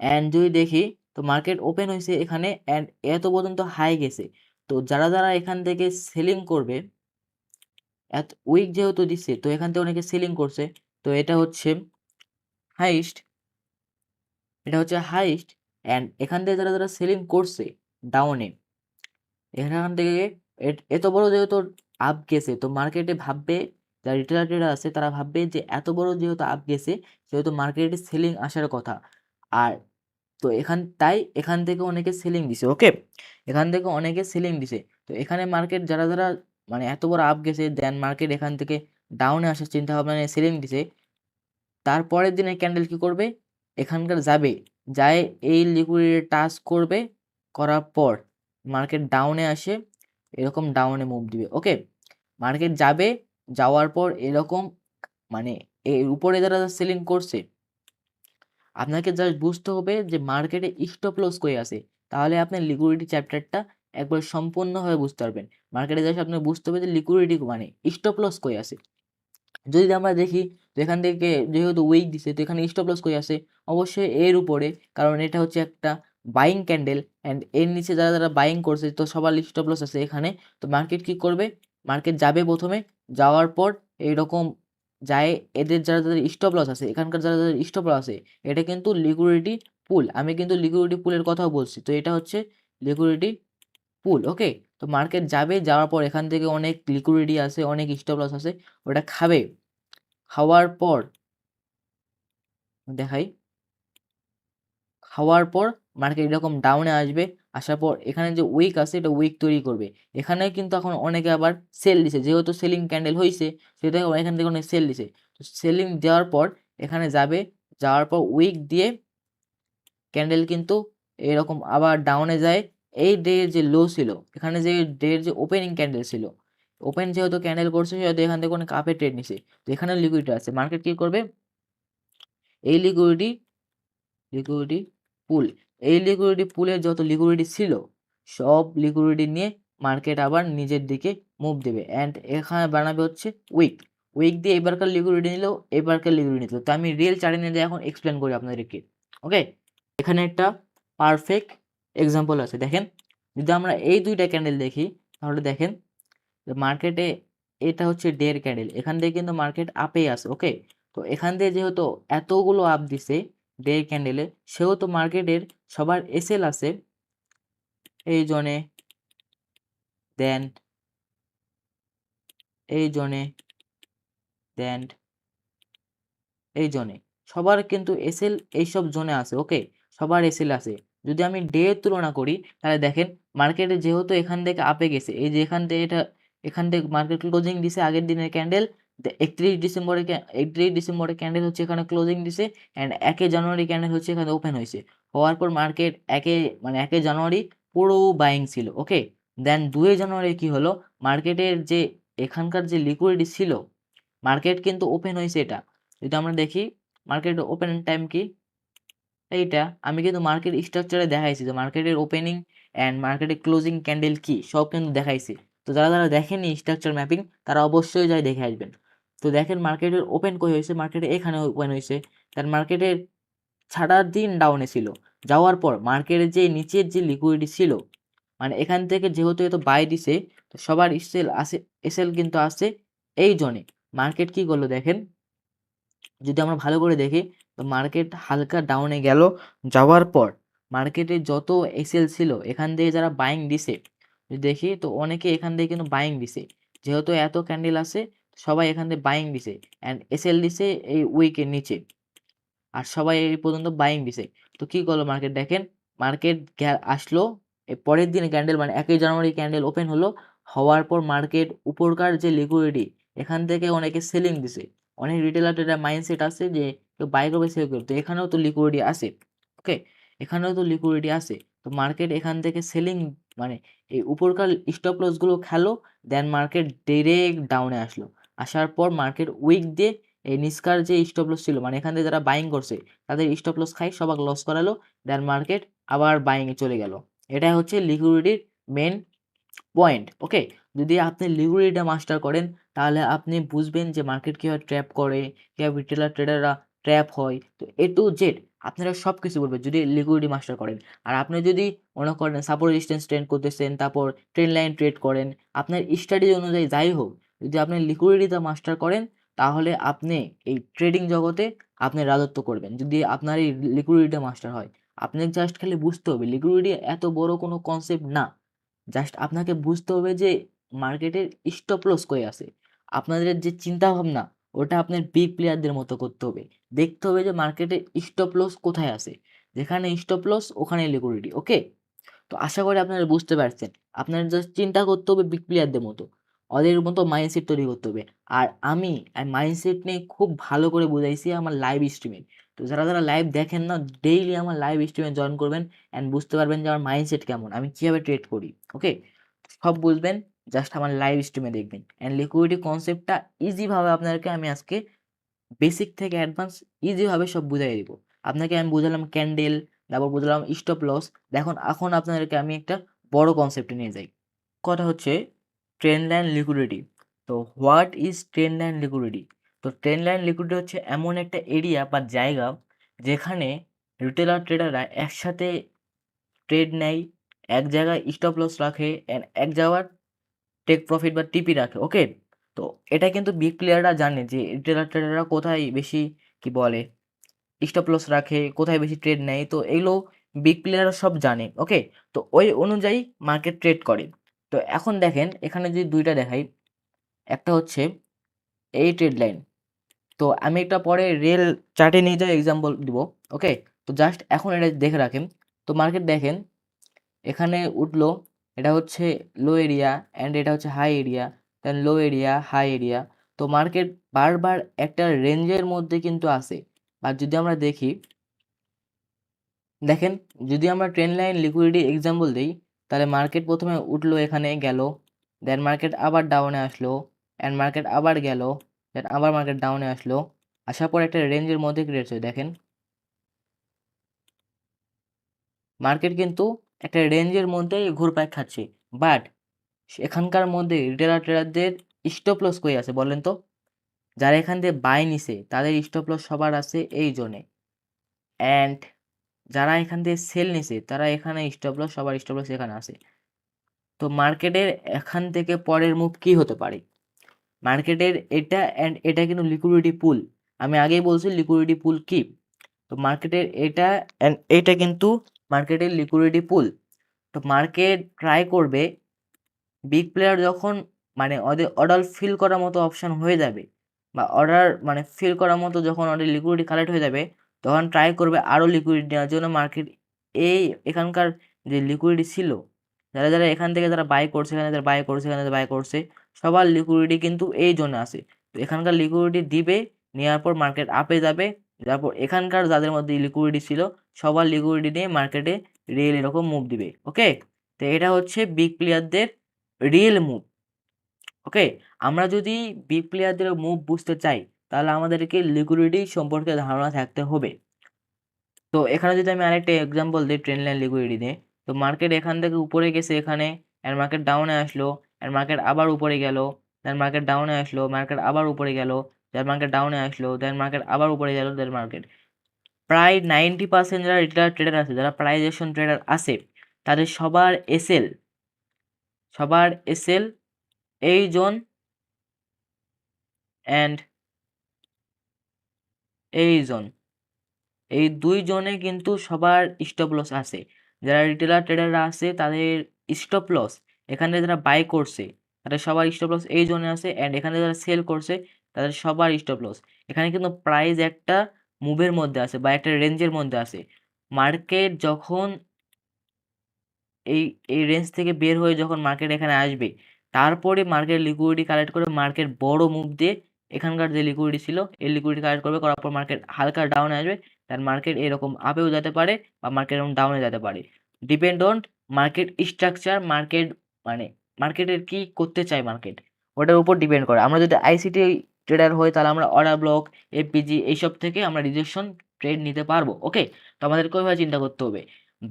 Speaker 1: অ্যান্ড যদি দেখি তো মার্কেট ওপেন হয়েছে এখানে অ্যান্ড এত পর্যন্ত হাই গেছে। তো যারা যারা এখান থেকে সেলিং করবে, এত উইক যেহেতু দিচ্ছে তো এখান থেকে অনেকে সেলিং করছে, তো এটা হচ্ছে হাইস্ট, এটা হচ্ছে হাইস্ট। অ্যান্ড এখান থেকে যারা যারা সেলিং করছে ডাউনে, এখান থেকে এত বড় যেহেতু আপ গেছে তো মার্কেটে ভাববে, যারা রিটেলার ট্রেডার আছে তারা ভাববে যে এত বড় যেহেতু আপ গেছে সেহেতু মার্কেটে সেলিং আসার কথা। আর তো এখান থেকে অনেকে সেলিং দিছে, ওকে, এখান থেকে অনেকে সেলিং দিছে। তো এখানে মার্কেট যারা যারা মানে এত বড় আপ গেছে দেন মার্কেট এখান থেকে ডাউনে আসার চিন্তা ভাবনা নিয়ে সেলিং দিছে, তারপরের দিনে ক্যান্ডেল কি করবে, এখানকার যাবে, যায় এই লিকুইডিটি টাচ করবে, করার পর মার্কেট ডাউনে আসে, এরকম ডাউনে মুভ দিবে, ওকে। মার্কেট যাবে, যাওয়ার পর এরকম মানে এর উপরে যারা সেলিং করছে আপনাকে জাস্ট বুঝতে হবে যে মার্কেটে স্টপ লস কই আছে, তাহলে আপনি লিকুইডিটি চ্যাপ্টারটা একবার সম্পূর্ণভাবে বুঝতে পারবেন। মার্কেটে জাস্ট আপনি বুঝতে হবে যে লিকুইডিটি মানে স্টপ লস কই আছে। যদি আমরা দেখি তো এখান থেকে যেহেতু উইক দিছে তো এখানে স্টপ লস কই আছে, অবশ্যই এর উপরে, কারণ এটা হচ্ছে একটা বাইং ক্যান্ডেল অ্যান্ড এর নিচে যারা যারা বাইং করছে তো সবার স্টপ লস আছে এখানে। তো মার্কেট কি করবে, মার্কেট যাবে প্রথমে, যাওয়ার পর এইরকম যায়, এদের যারা যাদের স্টপ লস আছে এখানকার যারা যাদের স্টপ লস আছে, এটা কিন্তু লিকুইডিটি পুল, আমি কিন্তু লিকুইডিটি পুলের কথাও বলছি, তো এটা হচ্ছে লিকুইডিটি পুল, ওকে। তো মার্কেট যাবে, যাওয়ার পর এখান থেকে অনেক লিকুইডিটি আছে, অনেক স্টপ লস আছে, ওটা খাবে, খাওয়ার পর দেখাই, খাওয়ার পর মার্কেট এরকম ডাউনে আসবে, আসার পর এখানে যে উইক আছে এটা উইক তৈরি করবে। এখানে কিন্তু এখন অনেকে আবার সেল দিছে, যেহেতু সেলিং ক্যান্ডেল হয়েছে সেটা এখান থেকে অনেক সেল দিছে। তো সেলিং দেওয়ার পর এখানে যাবে, যাওয়ার পর উইক দিয়ে ক্যান্ডেল কিন্তু এরকম আবার ডাউনে যায়। এই ডে যে লো ছিল, এখানে যে ডে যে ওপেনিং ক্যান্ডেল ছিল, ওপেন যেহেতু ক্যান্ডেল করছে সেহেতু এখান থেকে অনেক আপে ট্রেড নিছে, তো এখানে লিকুইডিটি আছে, মার্কেট কি করবে, এই লিকুইডিটি পুল, এই লিকুইডিটি পুলের যত লিকুইডিটি ছিল সব লিকুইডিটি নিয়ে মার্কেট আবার নিজের দিকে মুভ দেবে অ্যান্ড এখানে বানাবে হচ্ছে উইক, উইক দিয়ে এবারকার লিকুইডিটি নিল, এবারকার লিকুইডিটি নিল। তো আমি রিয়েল চার্টে নিয়ে এখন এক্সপ্লেন করি আপনাদেরকে, ওকে। এখানে একটা পারফেক্ট এক্সাম্পল আছে, দেখেন, যদি আমরা এই দুইটা ক্যান্ডেল দেখি তাহলে দেখেন মার্কেটে এটা হচ্ছে ডের ক্যান্ডেল, এখান থেকে কিন্তু মার্কেট আপেই আছে, ওকে। তো এখান থেকে যেহেতু এতগুলো আপ দিছে ডে ক্যান্ডেলে, সেহেতু মার্কেটের সবার এসএল আছে এই জোনে, দেন এই জোনে, দেন এই জোনে, সবার কিন্তু এসএল এইসব জোনে আছে, ওকে, সবার এসএল আছে। যদি আমি ডে তুলনা করি তাহলে দেখেন মার্কেটে যেহেতু এখান থেকে আপে গেছে, এই যে এখান থেকে এটা, এখান থেকে মার্কেট ক্লোজিং দিছে আগের দিনের ক্যান্ডেল, 31 ডিসেম্বরে ক্যান্ডেল হচ্ছে এখানে ক্লোজিং দিছে অ্যান্ড 1 জানুয়ারি ক্যান্ডেল হচ্ছে এখানে ওপেন হয়েছে, হওয়ার পর মার্কেট 1 জানুয়ারি পুরো বাইং ছিল, ওকে। দেন 2 জানুয়ারি কি হলো, মার্কেটের যে এখানকার যে লিকুইডিটি ছিল, মার্কেট কিন্তু ওপেন হয়েছে, এটা যদি আমরা দেখি মার্কেট ওপেন টাইম কি, এইটা আমি কিন্তু মার্কেট স্ট্রাকচারে দেখাইছি, তো মার্কেটের ওপেনিং অ্যান্ড মার্কেটের ক্লোজিং ক্যান্ডেল কি সব কিন্তু দেখাইছি। তো যারা যারা দেখেনি স্ট্রাকচার ম্যাপিং তারা অবশ্যই যাই দেখে আসবেন। তো দেখেন মার্কেটের ওপেন কই হয়েছে, মার্কেটে এখানে ওপেন হয়েছে, তার মার্কেটের সারা দিন ডাউনে ছিল, যাওয়ার পর মার্কেটের যে নিচের যে লিকুইডিটি ছিল, মানে এখান থেকে যেহেতু এত বাই দিছে তো সবার এসএল আছে, এসএল কিন্তু আছে এই জোনে। মার্কেট কি করলো দেখেন, যদি আমরা ভালো করে দেখি তো মার্কেট হালকা ডাউনে গেল, যাওয়ার পর মার্কেটে যত এসএল ছিল এখান থেকে যারা বাইং দিছে যদি দেখি তো অনেকে এখান থেকে কিন্তু বাইং দিছে, যেহেতু এত ক্যান্ডেল আছে সবাই এখান থেকে বাইং দিছে অ্যান্ড এসএল দিছে এই উইকের নিচে, আর সবাই এই পর্যন্ত বাইং দিছে। তো কি করলো মার্কেট দেখেন, মার্কেট আসলো এর পরের দিন ক্যান্ডেল মানে 1 জানুয়ারি ক্যান্ডেল ওপেন হলো, হওয়ার পর মার্কেট উপরকার যে লিকুইডিটি এখান থেকে অনেকে সেলিং দিছে, অনেক রিটেলার ট্রেডার মাইন্ডসেট আছে যে কেউ বাই করবে সেল করবে, তো এখানেও তো লিকুইডিটি আছে, ওকে, এখানেও তো লিকুইডিটি আছে। তো মার্কেট এখান থেকে সেলিং মানে এই উপরকার স্টপ লস গুলো খেলো, দেন মার্কেট ডিরেক্ট ডাউনে আসলো, আসার পর মার্কেট উইক দিয়ে এই নিচকার যে স্টপ লস ছিল মানে এখান থেকে যারা বাইং করছে তাদের স্টপ লস খাই সবাক লস করালো, দেন মার্কেট আবার বাইং এ চলে গেল। এটাই হচ্ছে লিকুইডিটির মেন পয়েন্ট, ওকে। যদি আপনি লিকুইডিটিটা মাস্টার করেন তাহলে আপনি বুঝবেন যে মার্কেট কীভাবে ট্র্যাপ করে, কীভাবে রিটেলার ট্রেডাররা ট্র্যাপ হয়, তো A to Z আপনারা সব কিছু বলবেন যদি লিকুইডিটি মাস্টার করেন। আর আপনি যদি মনে করেন সাপোর্ট রেজিস্ট্যান্স ট্রেড করতেছেন, তারপর ট্রেন্ড লাইন ট্রেড করেন, আপনার স্টাডি অনুযায়ী যাই হোক, যদি আপনি লিকুইডিটিটা মাস্টার করেন তাহলে আপনি এই ট্রেডিং জগতে আপনি রাজত্ব করবেন। যদি আপনার এই লিকুইডিটি মাস্টার হয়, আপনাকে জাস্ট খালি বুঝতে হবে লিকুইডিটি এত বড় কোনো কনসেপ্ট না। জাস্ট আপনাকে বুঝতে হবে যে মার্কেটের স্টপ লস কই আছে। আপনাদের যে চিন্তা ভাবনা ওটা আপনার বিগ প্লেয়ারদের মতো করতে হবে। দেখতে হবে যে মার্কেটে স্টপ লস কোথায় আছে। যেখানে স্টপ লস ওখানে লিকুইডিটি। ওকে? তো আশা করি আপনারা বুঝতে পারছেন। আপনারা জাস্ট চিন্তা করতে হবে বিগ প্লেয়ারদের মতো। ওদের মতো মাইন্ডসেট তৈরি করতে হবে। আর আমি মাইন্ডসেট নিয়ে খুব ভালো করে বুঝাইছি আমার লাইভ স্ট্রিমে। তো যারা লাইভ দেখেন না, ডেইলি আমার লাইভ স্ট্রিমে জয়েন করবেন অ্যান্ড বুঝতে পারবেন যে আমার মাইন্ডসেট কেমন, আমি কিভাবে ট্রেড করি। ওকে? সব বুঝবেন জাস্ট আমার লাইভ স্ট্রিমে দেখবেন। অ্যান্ড লিকুইডিটি কনসেপ্টটা ইজিভাবে আপনাদেরকে আমি আজকে বেসিক থেকে অ্যাডভান্স ইজিভাবে সব বুঝাই দিব। আপনাকে আমি বুঝালাম ক্যান্ডেল, তারপর বুঝালাম স্টপ লস। এখন আপনাদেরকে আমি একটা বড় কনসেপ্টে নিয়ে যাই। কথা হচ্ছে ট্রেন্ড লাইন লিকুইডিটি। তো what is trend line liquidity? তো ট্রেন্ড লাইন লিকুইডিটি হচ্ছে এমন একটা এরিয়া বা জায়গা যেখানে রিটেলার ট্রেডাররা একসাথে ট্রেড নেয়, এক জায়গায় স্টপ লস রাখে অ্যান্ড এক জায়গায় টেক প্রফিট বা টিপি রাখে। ওকে? তো এটা কিন্তু বিগ প্লেয়াররা জানে যে রিটেলার ট্রেডাররা কোথায় বেশি কি বলে স্টপ লস রাখে, কোথায় বেশি ট্রেড নেয়। তো এগুলো বিগ প্লেয়াররা সব জানে। ওকে? তো ওই অনুযায়ী মার্কেট ট্রেড করে। তো এখন দেখেন এখানে যদি ২ টা দেখাই, একটা হচ্ছে এই ট্রেড লাইন। তো আমি একটা পরে রিয়েল চার্টে নিয়ে যাই এক্সাম্পল দিব। ওকে? তো জাস্ট এখন এটা দেখে রাখেন। তো মার্কেট দেখেন এখানে উঠলো, এটা হচ্ছে লো এরিয়া অ্যান্ড এটা হচ্ছে হাই এরিয়া, দেন লো এরিয়া, হাই এরিয়া। তো মার্কেট বারবার একটা রেঞ্জের মধ্যে কিন্তু আছে। আর যদি আমরা দেখি, দেখেন যদি আমরা ট্রেন্ড লাইন লিকুইডিটি এক্সাম্পল দিই, তাহলে মার্কেট প্রথমে উঠলো এখানে গেল, দেন মার্কেট আবার ডাউনে আসলো অ্যান্ড মার্কেট আবার গেল, দেন আবার মার্কেট ডাউনে আসলো, আসার পর একটা রেঞ্জের মধ্যে ক্রিয়েট হয়েছে। দেখেন মার্কেট কিন্তু একটা রেঞ্জের মধ্যে ঘুরপাক খাচ্ছে, বাট এখানকার মধ্যে রিটেলার ট্রেডারদের স্টপ লস কই আছে বলেন তো? যারা এখান দিয়ে বাই নিছে তাদের স্টপ লস সবার আছে এই জোনে, অ্যান্ড যারা এখান থেকে সেল নিছে তারা এখানে স্টপ লস, সবার স্টপ লস এখানে আছে। তো মার্কেটের এখান থেকে পরের মুভ কি হতে পারে? মার্কেটের এটা অ্যান্ড এটা কিন্তু লিকুইডিটি পুল। আমি আগেই বলছি লিকুইডিটি পুল কি। তো মার্কেটের এটা অ্যান্ড এটা কিন্তু মার্কেটের লিকুইডিটি পুল। তো মার্কেট ট্রাই করবে বিগ প্লেয়ার যখন মানে ওদের অর্ডার ফিল করার মতো অপশন হয়ে যাবে বা অর্ডার মানে ফিল করার মতো যখন ওদের লিকুইডিটি কালেক্ট হয়ে যাবে, তখন ট্রাই করবে আরও লিকুইডিটি নেওয়ার জন্য। মার্কেট এই এখানকার যে লিকুইডিটি ছিল, যারা এখান থেকে যারা বাই করছে, এখানে যারা বাই করছে, এখানে যারা বাই করছে, সবার লিকুইডিটি কিন্তু এই জোনে আছে। তো এখানকার লিকুইডিটি দিবে, নেওয়ার পর মার্কেট আপে যাবে, তারপর এখানকার যাদের মধ্যে লিকুইডিটি ছিল সবার লিকুইডিটি নিয়ে মার্কেটে রিয়েল এরকম মুভ দিবে। ওকে? তো এটা হচ্ছে বিগ প্লেয়ারদের রিয়েল মুভ। ওকে? আমরা যদি বিগ প্লেয়ারদের মুভ বুঝতে চাই তাহলে আমাদেরকে লিকুইডিটি সম্পর্কে ধারণা থাকতে হবে। তো এখানে যদি আমি আরেকটা এক্সাম্পল দিই ট্রেন্ড লাইন লিকুইডিটি নিয়ে, তো মার্কেট এখান থেকে উপরে গেছে এখানে, অ্যান্ড মার্কেট ডাউনে আসলো, অ্যান্ড মার্কেট আবার উপরে গেল, দেন মার্কেট ডাউনে আসলো, মার্কেট আবার উপরে গেল, দেন মার্কেট ডাউনে আসলো, দেন মার্কেট আবার উপরে গেল, দেন মার্কেট প্রায় 90% যারা রিটেলার ট্রেডার আছে, যারা প্রাইস অ্যাকশন ট্রেডার আছে, তাদের সবার এসএল এই জোন অ্যান্ড এই জোন, এই ২ জোনে কিন্তু সবার স্টপ লস আছে। যারা রিটেলার ট্রেডাররা আছে তাদের স্টপ লস, এখানে যারা বাই করছে তাদের সবার স্টপ লস এই জোনে আছে, অ্যান্ড এখানে যারা সেল করছে তাদের সবার স্টপ লস। এখানে কিন্তু প্রাইস একটা মুভের মধ্যে আছে বা একটা রেঞ্জের মধ্যে আছে। মার্কেট যখন এই এই রেঞ্জ থেকে বের হয়ে যখন মার্কেট এখানে আসবে, তারপরে মার্কেট লিকুইডিটি কালেক্ট করে মার্কেট বড় মুভ দিয়ে এখানকার যে লিকুইডিটি ছিল এই লিকুইডিটি কালেক্ট করবে, করার পর মার্কেট হালকা ডাউনে আসবে, তার মার্কেট এরকম আপেও যেতে পারে বা মার্কেট এরকম ডাউনে যেতে পারে। Depend on market structure, market মানে মার্কেটের কি করতে চায় মার্কেট, ওটার উপর ডিপেন্ড করে। আমরা যদি আইসিটি ট্রেডার হই তাহলে আমরা অর্ডার ব্লক, এফপিজি এইসব থেকে আমরা রিজেকশন ট্রেড নিতে পারবো। ওকে? তো আমাদেরকে ওইভাবে চিন্তা করতে হবে।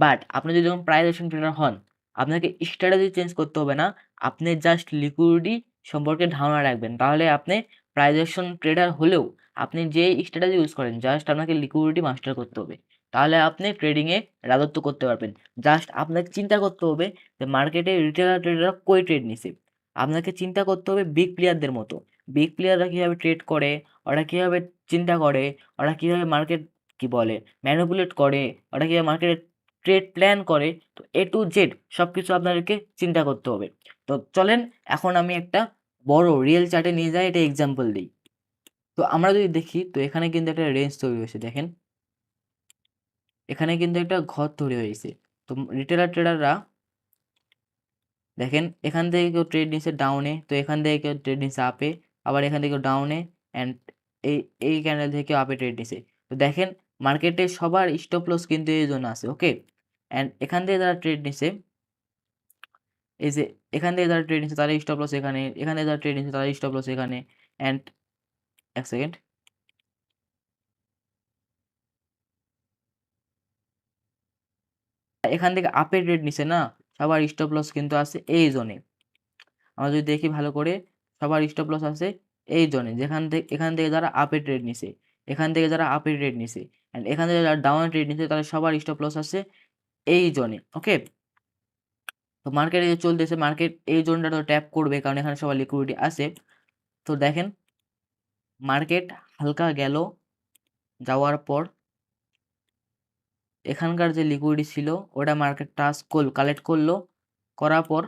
Speaker 1: বাট আপনি যদি যখন প্রাইস অ্যাকশন ট্রেডার হন, আপনাকে স্ট্র্যাটেজি চেঞ্জ করতে হবে না। আপনি জাস্ট লিকুইডিটি সম্পর্কে ধারণা রাখবেন। তাহলে আপনি প্রাইস অ্যাকশন ট্রেডার হলেও আপনি যেই স্ট্র্যাটেজি ইউজ করেন, জাস্ট আপনাকে লিকুইডিটি মাস্টার করতে হবে। তাহলে আপনি ট্রেডিংয়ে রাজত্ব করতে পারবেন। জাস্ট আপনাকে চিন্তা করতে হবে যে মার্কেটে রিটেলার ট্রেডাররা কই ট্রেড নিছে। আপনাকে চিন্তা করতে হবে বিগ প্লেয়ারদের মতো। বিগ প্লেয়াররা কীভাবে ট্রেড করে, ওরা কীভাবে চিন্তা করে, ওরা কীভাবে মার্কেট কী বলে ম্যানিপুলেট করে, ওরা কীভাবে মার্কেটে ট্রেড প্ল্যান করে। তো A to Z সব কিছু আপনাদেরকে চিন্তা করতে হবে। তো চলেন এখন আমি একটা বড় রিয়েল চার্টে নিয়ে যাই, এটা এক্সাম্পল দিই। তো আমরা যদি দেখি তো এখানে কিন্তু একটা রেঞ্জ তৈরি হয়েছে দেখেন। এখানে কিন্তু একটা ঘর তৈরি হয়েছে। তো রিটেলার ট্রেডাররা দেখেন এখান থেকে কেউ ট্রেড নিচ্ছে ডাউনে, তো এখান থেকে কেউ ট্রেড নিচ্ছে আপে, আবার এখান থেকে কেউ ডাউনে অ্যান্ড এই এই ক্যান্ডেল থেকে কেউ আপে ট্রেড নিছে। তো দেখেন মার্কেটে সবার স্টপ লস কিন্তু এই জন্য আছে, ওকে। অ্যান্ড এখান থেকে যারা ট্রেড নিছে, এই যে এখান থেকে যারা ট্রেড নিচ্ছে তারা স্টপ লস এখানে, এখান থেকে যারা ট্রেড নিচ্ছে তারা স্টপ লস এখানে। অ্যান্ড এক সেকেন্ড, এখান থেকে আপে ট্রেড নিছে না, সবার স্টপ লস কিন্তু আছে এই জোনে। আমরা যদি দেখি ভালো করে, সবার স্টপ লস আছে এই জোনে, যেখান থেকে এখান থেকে যারা আপে ট্রেড নিছে, এখান থেকে যারা আপে ট্রেড নিছে অ্যান্ড এখান থেকে যারা ডাউনে ট্রেড নিছে তাদের সবার স্টপ লস আছে এই জোনে, ওকে। তো মার্কেটে যে চলতেছে, মার্কেট এই জোনটা তো ট্যাপ করবে কারণ এখানে সবার লিকুইডিটি আছে। তো দেখেন মার্কেট হালকা গেল, যাওয়ার পর এখানকার যে লিকুইডিটি ছিল ওটা মার্কেট কালেক্ট করলো, করার পর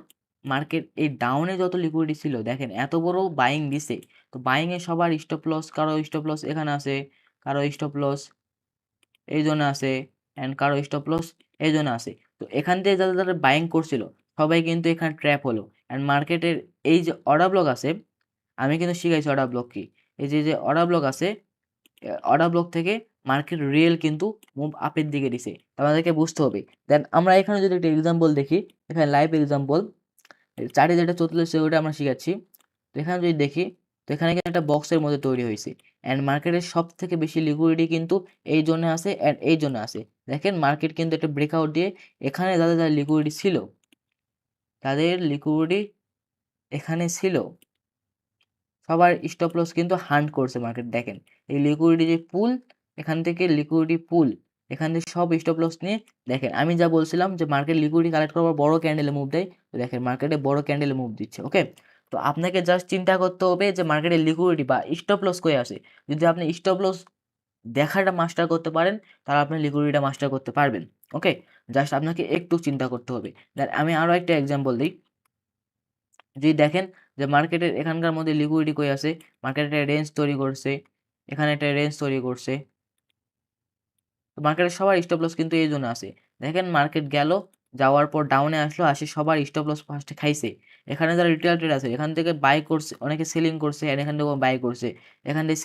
Speaker 1: মার্কেট এই ডাউনে যত লিকুইডিটি ছিল দেখেন এত বড় বাইং দিছে। তো বাইংয়ে সবার স্টপ লস, কারো স্টপ লস এখানে আছে, কারো স্টপ লস এই জন্য আছে অ্যান্ড কারো স্টপ লস এই জন্য আছে। তো এখান থেকে যারা যারা বাইং করছিল সবাই কিন্তু এখানে ট্র্যাপ হলো। অ্যান্ড মার্কেটের এই যে অর্ডার ব্লক আছে, আমি কিন্তু শিখাইছি অর্ডার ব্লক কি। এই যে অর্ডার ব্লক আছে, অর্ডার ব্লক থেকে মার্কেট রিয়েল কিন্তু মুভ আপের দিকে দিছে, তো আমাদেরকে বুঝতে হবে। দেন আমরা এখানে যদি একটা এক্সাম্পল দেখি, এখানে লাইভ এক্সাম্পল চার্টে যেটা চলতেছে ওটা আমরা শিখাচ্ছি। তো এখানে যদি দেখি তো এখানে কিন্তু একটা বক্সের মধ্যে তৈরি হয়েছে অ্যান্ড মার্কেটের সব থেকে বেশি লিকুইডিটি কিন্তু এই জন্য আছে অ্যান্ড এই জন্য আছে। দেখেন মার্কেট কিন্তু একটা ব্রেকআউট দিয়ে এখানে যাদের যাদের লিকুইডিটি ছিল, তাদের লিকুইডিটি এখানে ছিল, সবার স্টপ লস কিন্তু হান্ট করছে মার্কেট। দেখেন এই লিকুইডিটি যে পুল, এখান থেকে লিকুইডিটি পুল, এখান থেকে সব স্টপ লস নিয়ে দেখেন আমি যা বলছিলাম যে মার্কেট লিকুইডিটি কালেক্ট করার পর বড় ক্যান্ডেলে মুভ দেয়, তো দেখেন মার্কেটে বড় ক্যান্ডেলে মুভ দিচ্ছে, ওকে। তো আপনাকে জাস্ট চিন্তা করতে হবে যে মার্কেটের লিকুইডিটি বা স্টপ লস কই আছে। যদি আপনি স্টপ লস দেখাটা মাস্টার করতে পারেন তাহলে আপনি লিকুইডিটিটা মাস্টার করতে পারবেন, ওকে। জাস্ট আপনাকে একটু চিন্তা করতে হবে। দেন আমি আরও একটা এক্সাম্পল দিই। যদি দেখেন যে মার্কেটের এখানকার মধ্যে লিকুইডিটি কই আছে, মার্কেট একটা রেঞ্জ তৈরি করছে, এখানে একটা রেঞ্জ তৈরি করছে। তো মার্কেটের সবার স্টপ লস কিন্তু এই জন্য আছে। দেখেন মার্কেট গেল, যাওয়ার পর ডাউনে আসলো, আসে সবার স্টপ লস ফার্স্টে খাইছে। এখানে যারা রিটেল ট্রেড আছে এখান থেকে বাই করছে, অনেকে সেলিং করছে অ্যান্ড এখান থেকে বাই করছে, এখান থেকে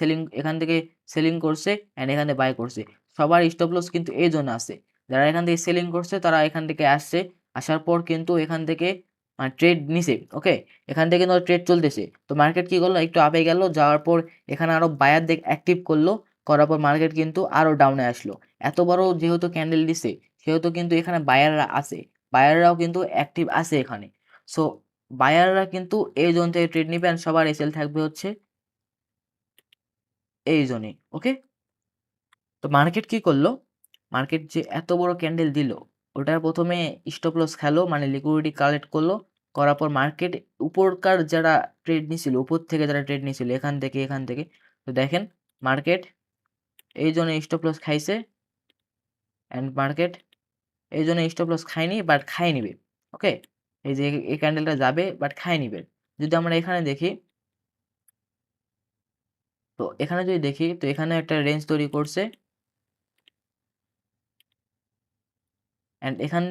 Speaker 1: সেলিং করছে অ্যান্ড এখান থেকে বাই করছে। সবার স্টপ লস কিন্তু এই জন্য আছে। যারা এখান থেকে সেলিং করছে তারা এখান থেকে আসছে, আসার পর কিন্তু এখান থেকে ট্রেড নিছে, ওকে। এখান থেকে কিন্তু ট্রেড চলতেছে। তো মার্কেট কি করলো, একটু আপে গেল, যাওয়ার পর এখানে আরো বায়ার অ্যাক্টিভ করলো, করার পর মার্কেট কিন্তু আরো ডাউনে আসলো। এত বড় যেহেতু ক্যান্ডেল দিছে সেহেতু কিন্তু এখানে বায়াররা আছে, বায়াররাও কিন্তু অ্যাক্টিভ আছে এখানে। সো বায়াররা কিন্তু এই জোন থেকে ট্রেড নিবে and সবার এসএল থাকবে হচ্ছে এই জোনে, ওকে। তো মার্কেট কি করলো, মার্কেট যে এত বড় ক্যান্ডেল দিল ওটার প্রথমে স্টপ লস খেলো, মানে লিকুইডিটি কালেক্ট করলো, করার পর মার্কেট উপরকার যারা ট্রেড নিছিল, উপর থেকে যারা ট্রেড নিছিল এখান থেকে, তো দেখেন মার্কেট এই জন্য স্টপ লস খাইছে অ্যান্ড মার্কেট এই জন্য স্টপ লস খায়নি বাট খায় নিবে, ওকে। এই যে এই ক্যান্ডেলটা যাবে বাট খায় নিবে। যদি আমরা এখানে দেখি, তো এখানে যদি দেখি তো এখানে একটা রেঞ্জ তৈরি করছে অ্যান্ড এখান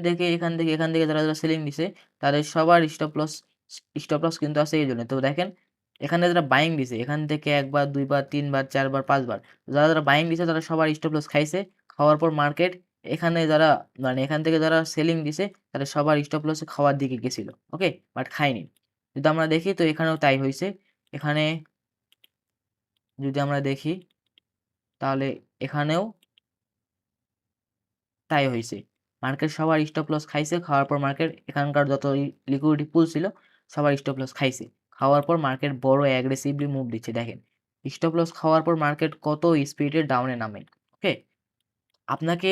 Speaker 1: থেকে যারা যারা সেলিং দিছে তাদের সবার স্টপ লস কিন্তু আছে এই জন্য। তো দেখেন এখানে যারা বাইং দিছে এখান থেকে একবার দুইবার তিনবার চারবার পাঁচবার, যারা যারা বাইং দিছে তারা সবার স্টপ লস খাইছে। খাওয়ার পর মার্কেট এখানে যারা মানে এখান থেকে যারা সেলিং দিছে তারা সবার স্টপ লস খাওয়ার দিকে গেছিল, ওকে, বাট খায়নি। যদি আমরা দেখি তো এখানেও তাই হয়েছে। এখানে যদি আমরা দেখি তাহলে এখানেও তাই হইছে। মার্কেট সবার স্টপ লস খাইছে, খাওয়ার পর মার্কেট এখানকার যত লিকুইডিটি পুল ছিল সবার স্টপ লস খাইছে। খাওয়ার পর মার্কেট বড় অ্যাগ্রেসিভলি মুভ দিচ্ছে দেখেন। স্টপ লস খাওয়ার পর মার্কেট কত স্পিডে ডাউনে নামে। ওকে, আপনাকে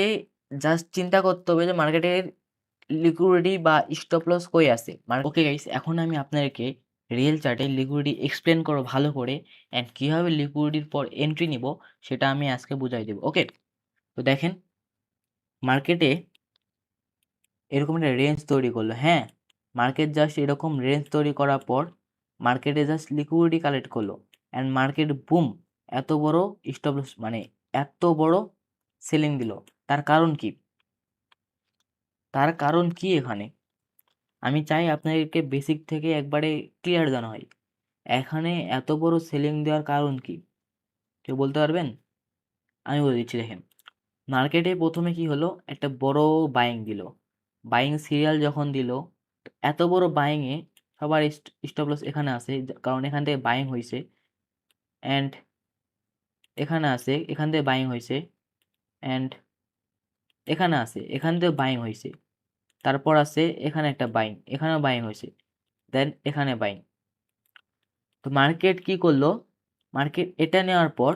Speaker 1: জাস্ট চিন্তা করতে হবে যে মার্কেটের লিকুইডিটি বা স্টপ লস কই আছে। ওকে গাইস, এখন আমি আপনাদেরকে রিয়েল চার্টে লিকুইডিটি এক্সপ্লেন করব ভালো করে, অ্যান্ড কিভাবে লিকুইডিটির পর এন্ট্রি নিব সেটা আমি আজকে বুঝাই দেব। ওকে, তো দেখেন মার্কেটে এরকম একটা রেঞ্জ তৈরি করলো। হ্যাঁ, মার্কেট জাস্ট এরকম রেঞ্জ তৈরি করার পর মার্কেটে জাস্ট লিকুইডিটি কালেক্ট করলো, অ্যান্ড মার্কেট বুম এত বড় স্টপ লস মানে এত বড় সেলিং দিল। তার কারণ কি? তার কারণ কি এখানে আমি চাই আপনাদেরকে বেসিক থেকে একবারে ক্লিয়ার জানা হয়। এখানে এত বড় সেলিং দেওয়ার কারণ কি কেউ বলতে পারবেন? আমি বলে দিচ্ছি, দেখেন মার্কেটে প্রথমে কি হলো, একটা বড় বাইং দিল। বাইং সিরিয়াল যখন দিল, এত বড় বাইং এ সবার স্টপ লস এখানে আছে, কারণ এখান থেকে বাইং হয়েছে, অ্যান্ড এখানে আছে, এখান থেকে বাইং হয়েছে, অ্যান্ড এখানে আছে, এখান থেকে বাইং হয়েছে, তারপর আছে এখানে একটা বাইং, এখানেও বাইং হয়েছে, দেন এখানে বাইং। তো মার্কেট কি করলো, মার্কেট এটা নেওয়ার পর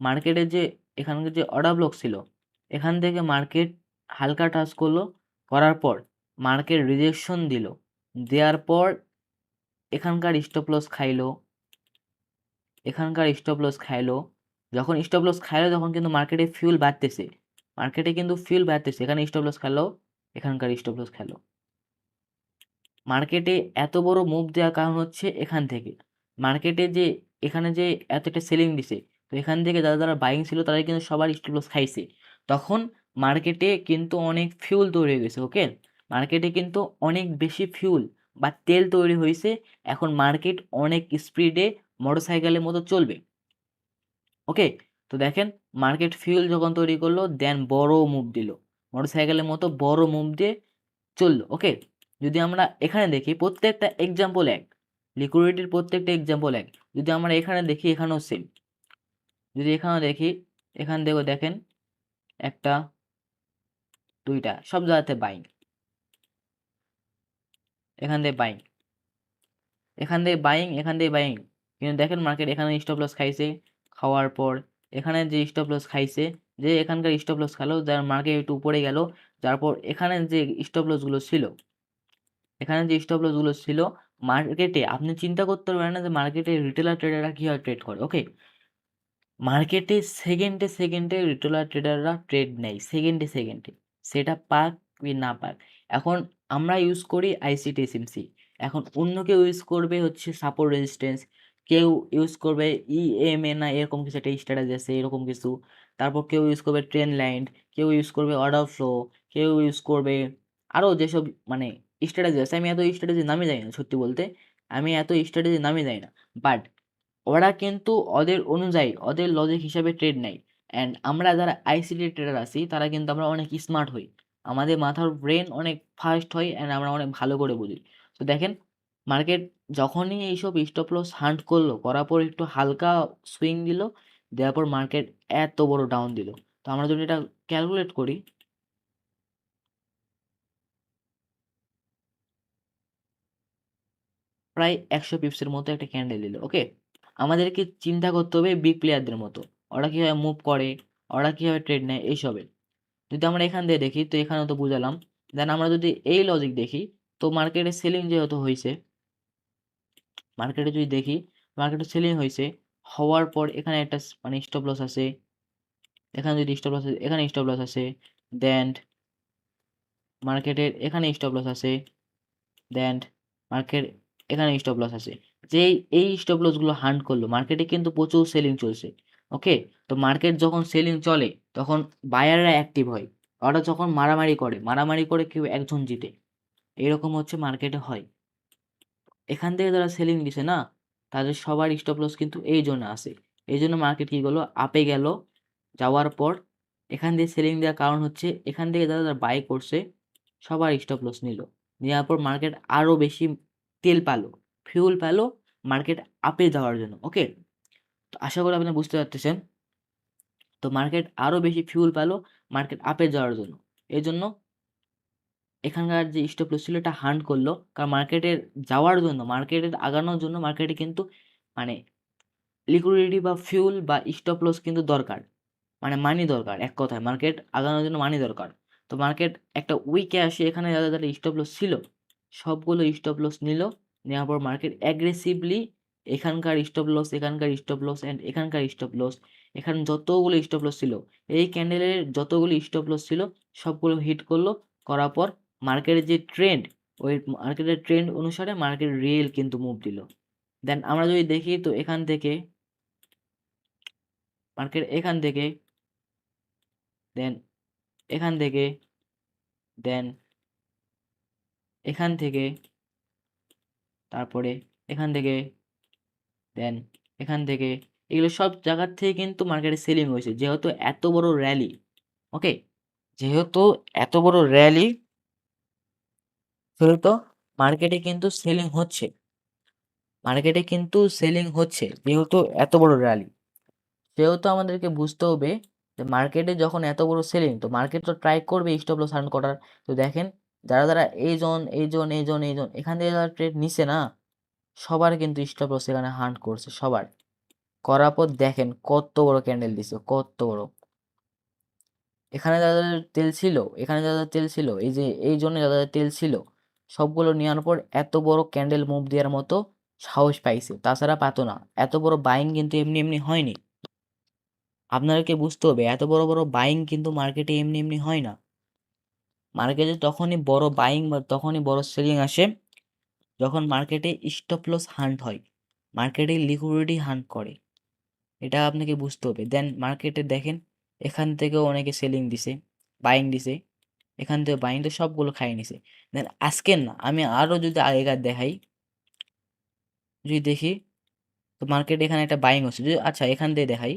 Speaker 1: মার্কেটে যে এখানকার যে অর্ডার ব্লক ছিল, এখান থেকে মার্কেট হালকা টাচ করলো, করার পর মার্কেট রিজেকশন দিল, দেওয়ার পর এখানকার স্টপ লস খাইলো, এখানকার স্টপ লস খাইলো। যখন স্টপ লস খাইলো তখন কিন্তু মার্কেটে ফিউল বাড়তেছে, মার্কেটে কিন্তু ফিউল বাড়তেছে, এখানে স্টপ লস খেলো, এখানকার স্টপ লস খেলো। মার্কেটে এত বড় মুভ দেওয়ার কারণ হচ্ছে এখান থেকে মার্কেটে যে এখানে যে এত একটা সেলিং দিছে, তো এখান থেকে যারা যারা বাইং ছিল তারা কিন্তু সবার স্টপ লস খাইছে। তখন মার্কেটে কিন্তু অনেক ফিউল তৈরি হয়ে গেছে। ওকে, মার্কেটে কিন্তু অনেক বেশি ফিউল বা তেল তৈরি হয়েছে। এখন মার্কেট অনেক স্পিডে মোটরসাইকেলের মতো চলবে। ওকে, তো দেখেন মার্কেট ফিউল যখন তৈরি করলো, দেন বড় মুভ দিল, মোটরসাইকেলের মতো বড় মুভ দিয়ে চললো। ওকে, যদি আমরা এখানে দেখি প্রত্যেকটা এক্সাম্পল এক, লিকুইডিটির প্রত্যেকটা এক্সাম্পল এক। যদি আমরা এখানে দেখি, এখানেও সেম। যদি এখানেও দেখি, এখান থেকেও দেখেন একটা, দুইটা, সব জায়গাতে বাইং, এখান থেকে বাইং, এখান থেকে বাইং, এখান থেকে বাইং। কিন্তু দেখেন মার্কেট এখানে স্টপ লস খাইছে, খাওয়ার পর এখানে যে স্টপ লস খাইছে, যে এখানকার স্টপ লস খেলো, যার মার্কেট একটু উপরে গেল, তারপর এখানে যে স্টপ লসগুলো ছিল, এখানে যে স্টপ লস গুলো ছিল মার্কেটে, আপনি চিন্তা করতে পারেন না যে মার্কেটে রিটেলার ট্রেডাররা কিভাবে ট্রেড করে। ওকে, মার্কেটে সেকেন্ডে সেকেন্ডে রিটেলার ট্রেডাররা ট্রেড নেয়, সেকেন্ডে সেকেন্ডে, সেটা পাক কি না পাক। এখন আমরা ইউজ করি আইসিটিএসএমসি, এখন অন্য কেউ ইউজ করবে হচ্ছে সাপোর্ট রেজিস্ট্যান্স, কেউ ইউজ করবে ইএমএ না এরকম কিছু একটা স্ট্র্যাটেজি আছে এরকম কিছু, তারপর কেউ ইউজ করবে ট্রেন লাইন, কেউ ইউজ করবে অর্ডার ফ্লো, কেউ ইউজ করবে আরও যেসব মানে স্ট্র্যাটেজি আছে। আমি এত স্ট্র্যাটেজি নামে যাই না, সত্যি বলতে আমি এত স্ট্র্যাটেজি নামে যাই না, বাট ওরা কিন্তু ওদের অনুযায়ী ওদের লজিক হিসাবে ট্রেড নেয়। অ্যান্ড আমরা যারা আইসিটি ট্রেডার আছি তারা কিন্তু আমরা অনেক স্মার্ট হই, আমাদের মাথার ব্রেন অনেক ফাস্ট হয়, অ্যান্ড আমরা অনেক ভালো করে বুঝি। তো দেখেন মার্কেট যখনই এইসব স্টপ লস হান্ট করলো, করার পর একটু হালকা সুইং দিল, দেওয়ার পর মার্কেট এত বড় ডাউন দিল। তো আমরা যদি এটা ক্যালকুলেট করি, প্রায় 100 পিপসের মতো একটা ক্যান্ডেল দিল। ওকে, আমাদেরকে চিন্তা করতে হবে বিগ প্লেয়ারদের মতো, ওরা কীভাবে মুভ করে, ওরা কীভাবে ট্রেড নেয় এইসবের। যদি আমরা এখান দিয়ে দেখি, তো এখানেও তো বুঝালাম। দেন আমরা যদি এই লজিক দেখি, তো মার্কেটে সেলিং যেহেতু হয়েছে, মার্কেটে যদি দেখি মার্কেটে সেলিং হয়েছে, হওয়ার পর এখানে একটা মানে স্টপ লস আছে, এখানে যদি স্টপ লস আছে, এখানে স্টপ লস আছে, দেন মার্কেটের এখানে স্টপ লস আছে, দেন মার্কেট এখানে স্টপ লস আছে। যেই এই স্টপ লসগুলো হান্ট করলো, মার্কেটে কিন্তু প্রচুর সেলিং চলছে। ওকে, তো মার্কেট যখন সেলিং চলে তখন বায়াররা অ্যাক্টিভ হয়, ওরা যখন মারামারি করে কেউ একজন জিতে, এরকম হচ্ছে মার্কেটে হয়। এখান থেকে যারা সেলিং দিছে না, তাদের সবার স্টপ লস কিন্তু এই জন্য আসে। এই জন্য মার্কেট কি গেলো, আপে গেল, যাওয়ার পর এখান দিয়ে সেলিং দেওয়ার কারণ হচ্ছে এখান থেকে যারা যারা বাই করছে সবার স্টপ লস নিল, নেওয়ার পর মার্কেট আরও বেশি তেল পালো, ফিউল পেলো মার্কেট আপে যাওয়ার জন্য। ওকে, তো আশা করি আপনি বুঝতে পারতেছেন। তো মার্কেট আরও বেশি ফিউল পেলো মার্কেট আপে যাওয়ার জন্য, এই জন্য এখানকার যে স্টপ লস ছিল এটা হান্ট করলো, কারণ মার্কেটের যাওয়ার জন্য, মার্কেটের আগানোর জন্য মার্কেটে কিন্তু মানে লিকুইডিটি বা ফিউল বা স্টপ লস কিন্তু দরকার, মানে মানি দরকার, এক কথায় মার্কেট আগানোর জন্য মানি দরকার। তো মার্কেট একটা উইকে আসে, এখানে যাদের যাদের স্টপ লস ছিল সবগুলো স্টপ লস নিল, নেওয়ার পর মার্কেট অ্যাগ্রেসিভলি এখানকার স্টপ লস, এখানকার স্টপ লস অ্যান্ড এখানকার স্টপ লস, এখানে যতগুলো স্টপ লস ছিল, এই ক্যান্ডেলের যতগুলো স্টপ লস ছিল সবগুলো হিট করলো, করার পর মার্কেটের যে ট্রেন্ড, ওই মার্কেটের ট্রেন্ড অনুসারে মার্কেট রিয়েল কিন্তু মুভ দিল। দেন আমরা যদি দেখি তো এখান থেকে মার্কেট এখান থেকে, দেন এখান থেকে, দেন এখান থেকে, তারপরে এখান থেকে, দেন এখান থেকে, এগুলো সব জায়গার থেকে কিন্তু মার্কেটে সেলিং হয়েছে, যেহেতু এত বড় র্যালি। ওকে, যেহেতু এত বড় র্যালি, সেহেতু মার্কেটে কিন্তু সেলিং হচ্ছে, মার্কেটে কিন্তু সেলিং হচ্ছে যেহেতু এত বড় র্যালি। সেহেতু আমাদেরকে বুঝতে হবে যে মার্কেটে যখন এত বড় সেলিং, তো মার্কেট তো ট্রাই করবে স্টপ লস আর্ন করার। তো দেখেন যারা যারা এই জোন এই জোন এই জোন এই জোন এখান থেকে যারা ট্রেড নিছে না, সবার কিন্তু স্টপ লস এখানে হান্ট করছে সবার, করার পর দেখেন কত বড় ক্যান্ডেল দিছে, কত বড়। এখানে যাদের তেল ছিল, এখানে যাদের তেল ছিল, এই যে এই জন্য যাদের তেল ছিল সবগুলো নেওয়ার পর এত বড় ক্যান্ডেল মুভ দেওয়ার মতো সাহস পাইছে, তাছাড়া পাতো না। এত বড় বাইং কিন্তু এমনি এমনি হয়নি, আপনাদেরকে বুঝতে হবে এত বড় বড় বাইং কিন্তু মার্কেটে এমনি এমনি হয় না। মার্কেটে তখনই বড় বাইং বা তখনই বড় সেলিং আসে যখন মার্কেটে স্টপ লস হান্ট হয়, মার্কেটে লিকুইডিটি হান্ট করে, এটা আপনাকে বুঝতে হবে। দেন মার্কেটে দেখেন এখান থেকেও অনেকে সেলিং দিছে, বাইং দিছে, এখান থেকে বাইং তো সবগুলো খাইয়ে নিছে। দেন আজকের না, আমি আরও যদি আগেকার দেখাই, যদি দেখি তো মার্কেটে এখানে একটা বাইং হচ্ছে, যদি আচ্ছা এখান দিয়ে দেখাই,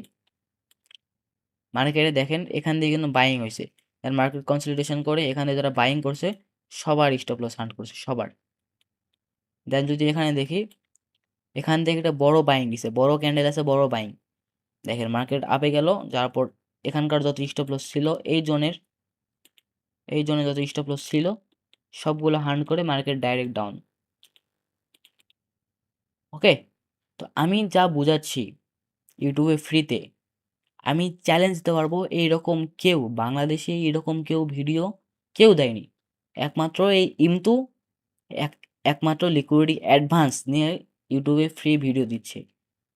Speaker 1: মার্কেটে দেখেন এখান দিয়ে কিন্তু বাইং হয়েছে। দেন মার্কেট কনসলিডেশন করে এখানে যারা বাইং করছে সবার স্টপ লস হান্ট করছে সবার। দেন যদি এখানে দেখি, এখান থেকে একটা বড় বাইং দিছে, বড় ক্যান্ডেল আছে, বড় বাইং। দেখেন মার্কেট আপে গেল, যার পর এখানকার যত স্টপ লস ছিল এই জোনের, এই জোনে যত স্টপ লস ছিল সবগুলো হান্ট করে মার্কেট ডাইরেক্ট ডাউন। ওকে, তো আমি যা বুঝাচ্ছি ইউটিউবে ফ্রিতে, আমি চ্যালেঞ্জ দিতে পারবো এইরকম কেউ বাংলাদেশে এরকম কেউ ভিডিও কেউ দেয়নি, একমাত্র এই ইমতু এক একমাত্র লিকুইডিটি অ্যাডভান্স নিয়ে ইউটিউবে ফ্রি ভিডিও দিচ্ছে।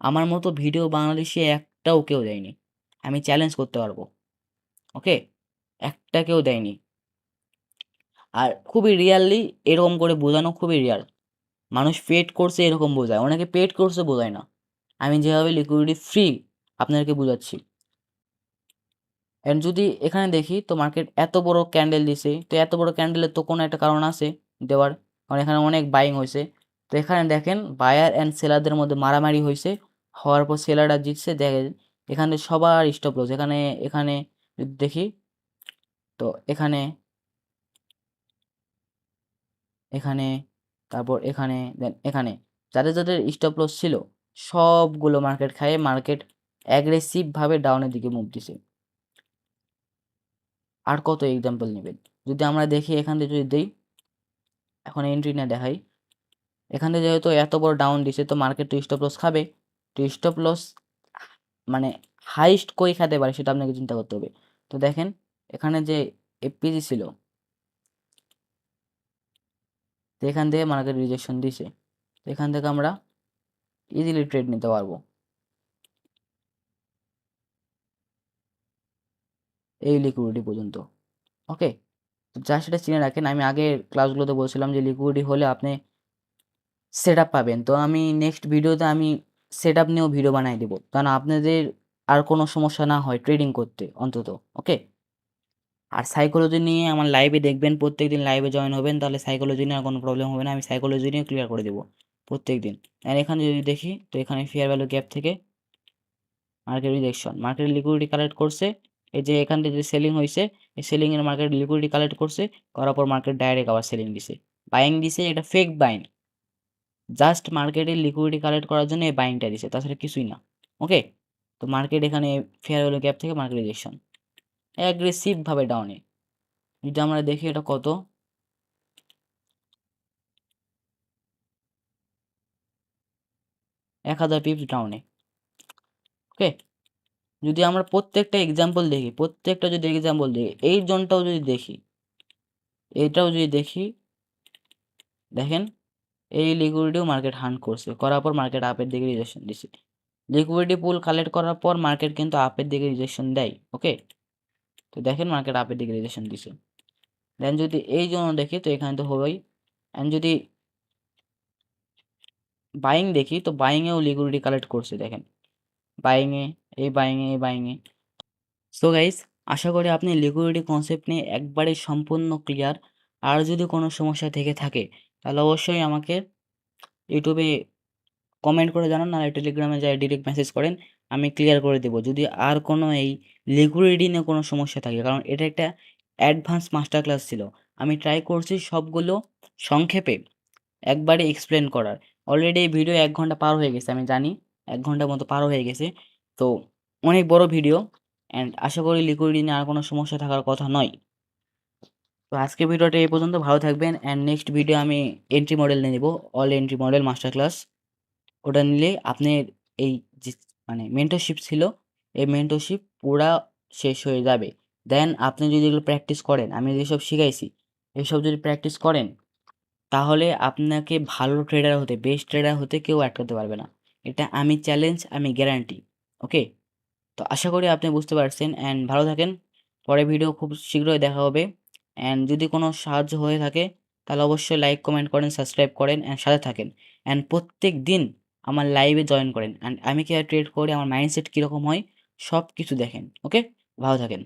Speaker 1: আমার মতো ভিডিও বাংলাদেশে একটাও কেউ দেয়নি, আমি চ্যালেঞ্জ করতে পারবো। ওকে, একটা কেউ দেয়নি। আর খুবই রিয়ালি এরকম করে বোঝানো খুবই রিয়াল, মানুষ পেড করছে এরকম বোঝায়, অনেকে পেড করছে বোঝায় না। আমি যেভাবে লিকুইডিটি ফ্রি আপনাদেরকে বোঝাচ্ছি। এন্ড যদি এখানে দেখি তো মার্কেট এত বড় ক্যান্ডেল দিছে, তো এত বড় ক্যান্ডেলের তো কোনো একটা কারণ আছে দেওয়ার, কারণ এখানে অনেক বাইং হয়েছে। তো এখানে দেখেন বায়ার অ্যান্ড সেলারদের মধ্যে মারামারি হয়েছে, হওয়ার পর সেলাররা জিতছে। দেখেন এখানে সবার স্টপ লস, এখানে এখানে যদি দেখি তো এখানে, এখানে, তারপর এখানে, দেন এখানে যাদের যাদের স্টপ লস ছিল সবগুলো মার্কেট খায়, মার্কেট অ্যাগ্রেসিভভাবে ডাউনের দিকে মুভ দিছে। আর কত এক্সাম্পল নেবেন, যদি আমরা দেখি এখান থেকে যদি দেই, এখন এন্ট্রি না দেখাই, এখানে যেহেতু এত বড় ডাউন দিছে তো মার্কেট তো স্টপ লস খাবে। তো স্টপ লস মানে হাইস্ট কই খেতে পারে সেটা আপনাকে চিন্তা করতে হবে। তো দেখেন এখানে যে এফপিজি ছিল, তো এখান থেকে মার্কেট রিজেকশন দিছে, তো এখান থেকে আমরা ইজিলি ট্রেড নিতে পারবো এই লিকুইডিটি পর্যন্ত। ওকে, তো যা সেটা চিনে রাখেন। আমি আগের ক্লাসগুলোতে বলছিলাম যে লিকুইডিটি হলে আপনি সেট আপ পাবেন, তো আমি নেক্সট ভিডিওতে আমি সেট আপ নিয়েও ভিডিও বানাই দেবো, কারণ আপনাদের আর কোনো সমস্যা না হয় ট্রেডিং করতে অন্তত। ওকে, আর সাইকোলজি নিয়ে আমার লাইভে দেখবেন, প্রত্যেকদিন লাইভে জয়েন হবেন, তাহলে সাইকোলজি নিয়ে আর কোনো প্রবলেম হবে না, আমি সাইকোলজি নিয়ে ক্লিয়ার করে দেবো প্রত্যেকদিন। আর এখানে যদি দেখি তো এখানে ফেয়ার ভ্যালু গ্যাপ থেকে market rejection, market liquidity collect করছে, এই যে এখান থেকে যে সেলিং হয়েছে, এই সেলিংয়ের মার্কেট লিকুইডিটি কালেক্ট করছে, করার পর মার্কেট ডাইরেক্ট আবার সেলিং দিছে, বাইং দিছে, এটা ফেক বাইং, জাস্ট মার্কেটে লিকুইডিটি কালেক্ট করার জন্য এই বাইংটা দিছে, তাছাড়া কিছুই না। ওকে, তো মার্কেট এখানে ফেয়ার ভ্যালু গ্যাপ থেকে মার্কেট রিজেকশন অ্যাগ্রেসিভভাবে ডাউনে। যদি আমরা দেখি এটা কত, 1000 পিপস ডাউনে। ওকে, যদি আমরা প্রত্যেকটা এক্সাম্পল দেখি, এই জোনটাও যদি দেখি, এটাও যদি দেখি, দেখেন এই লিকুইডিটিও মার্কেট হান্ট করছে, করার পর মার্কেট আপের দিকে রিজেকশন দিছে। লিকুইডিটি পুল কালেক্ট করার পর মার্কেট কিন্তু আপের দিকে রিজেকশন দেয়। ওকে, তো দেখেন মার্কেট আপের দিকে রিজেকশন দিছে। দেন যদি এই জন্য দেখি তো এখানে তো হবেই। অ্যান্ড যদি বাইং দেখি তো বাইংয়েও লিকুইডিটি কালেক্ট করছে, দেখেন বাইংয়ে, এই বাইংয়ে, এই বাইংয়ে। সো গাইস, আশা করি আপনি লিকুইডিটি কনসেপ্ট নিয়ে একবারে সম্পূর্ণ ক্লিয়ার। আর যদি কোনো সমস্যা থেকে থাকে তাহলে অবশ্যই আমাকে ইউটিউবে কমেন্ট করে জানান, নাহলে টেলিগ্রামে যাই ডিরেক্ট মেসেজ করেন, আমি ক্লিয়ার করে দেবো যদি আর কোনো এই লিকুইডিটি নিয়ে কোনো সমস্যা থাকে। কারণ এটা একটা অ্যাডভান্স মাস্টার ক্লাস ছিল, আমি ট্রাই করছি সবগুলো সংক্ষেপে একবারে এক্সপ্লেন করার। অলরেডি এই ভিডিও 1 ঘন্টা পার হয়ে গেছে, আমি জানি 1 ঘন্টার মতো পার হয়ে গেছে। তো অনেক বড় ভিডিও, অ্যান্ড আশা করি লিকুইডিটি নিয়ে আর কোনো সমস্যা থাকার কথা নয়। তো আজকের ভিডিওটা এই পর্যন্ত, ভালো থাকবেন। অ্যান্ড নেক্সট ভিডিও আমি এন্ট্রি মডেল নিয়ে নেবো, all entry model master class. ওটা নিলে আপনার এই যে মানে মেন্টরশিপ ছিল, এই মেন্টরশিপ পুরা শেষ হয়ে যাবে। দেন আপনি যদি এগুলো প্র্যাকটিস করেন, আমি যেসব শিখাইছি এসব যদি প্র্যাকটিস করেন, তাহলে আপনাকে ভালো ট্রেডার হতে, বেস্ট ট্রেডার হতে কেউ আটকাতে পারবে না। এটা আমি চ্যালেঞ্জ, আমি গ্যারান্টি। ওকে, তো আশা করি আপনি বুঝতে পারছেন। অ্যান্ড ভালো থাকেন, পরের ভিডিও খুব শীঘ্রই দেখা হবে। অ্যান্ড যদি কোনো সাহায্য হয়ে থাকে তাহলে অবশ্যই লাইক কমেন্ট করেন, সাবস্ক্রাইব করেন, অ্যান্ড সাথে থাকেন। অ্যান্ড প্রত্যেক দিন আমার লাইভে জয়েন করেন, অ্যান্ড আমি কীভাবে ট্রেড করি, আমার মাইন্ডসেট কীরকম হয়, সব কিছু দেখেন। ওকে, ভালো থাকেন।